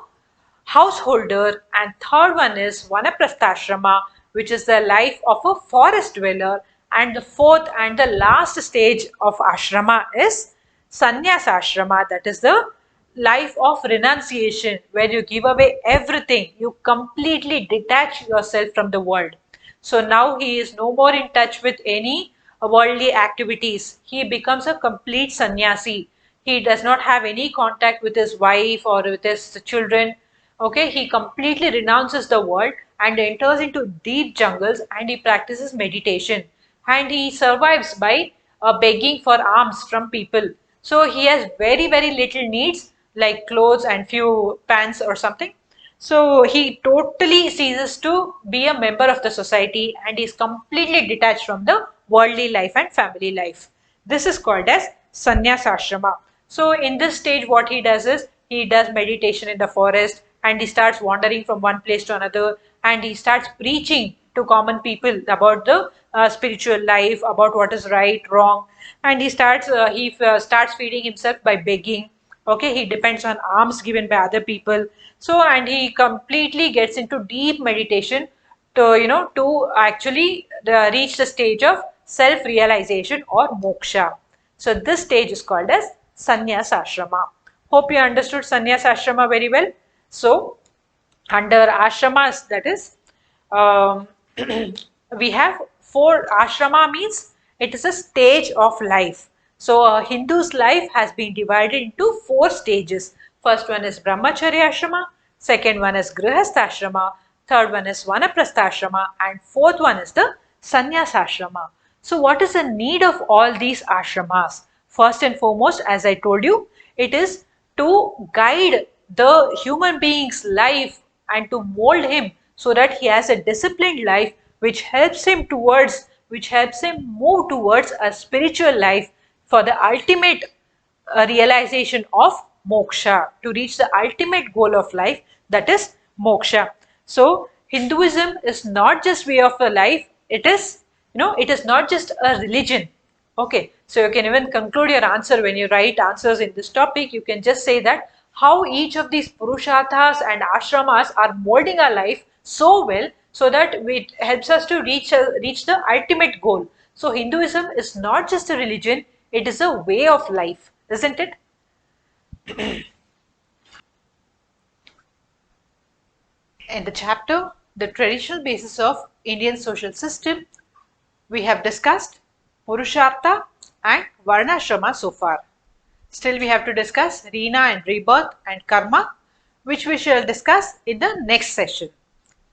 householder, and third one is vanaprastha, which is the life of a forest dweller, and the fourth and the last stage of ashrama is sannyas ashrama, that is the life of renunciation, where you give away everything, you completely detach yourself from the world. So now he is no more in touch with any worldly activities. He becomes a complete sannyasi. He does not have any contact with his wife or with his children. Okay, he completely renounces the world and enters into deep jungles, and he practices meditation, and he survives by begging for alms from people. So he has very little needs like clothes and few pants or something. So he totally ceases to be a member of the society and is completely detached from the worldly life and family life. This is called as sannyas ashrama. So in this stage what he does is he does meditation in the forest, and he starts wandering from one place to another, and he starts preaching to common people about the spiritual life, about what is right, wrong, and he starts feeding himself by begging. Okay, he depends on alms given by other people. So and he completely gets into deep meditation to to actually reach the stage of self realization or moksha. So this stage is called as sannyas ashrama. Hope you understood sannyas ashrama very well. So under ashramas, that is, um, we have four. Ashrama means it is a stage of life. So a Hindu's life has been divided into four stages. First one is brahmacharya ashrama, second one is grihastha ashrama, third one is vanaprastha ashrama, and fourth one is the sannyas ashrama. So what is the need of all these ashramas? First and foremost, as I told you, it is to guide the human being's life and to mold him so that he has a disciplined life which helps him move towards a spiritual life for the ultimate realization of moksha, to reach the ultimate goal of life, that is moksha. So Hinduism is not just way of a life, it is, it is not just a religion. Okay, so you can even conclude your answer when you write answers in this topic. You can just say that how each of these purusharthas and ashramas are molding our life so well, so that it helps us to reach the ultimate goal. So Hinduism is not just a religion, it is a way of life, isn't it? In the chapter, The Traditional Basis of Indian Social System, we have discussed Purushartha and Varnashrama so far. Still we have to discuss Reena and Rebirth and Karma, which we shall discuss in the next session.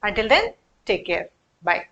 Until then, take care. Bye.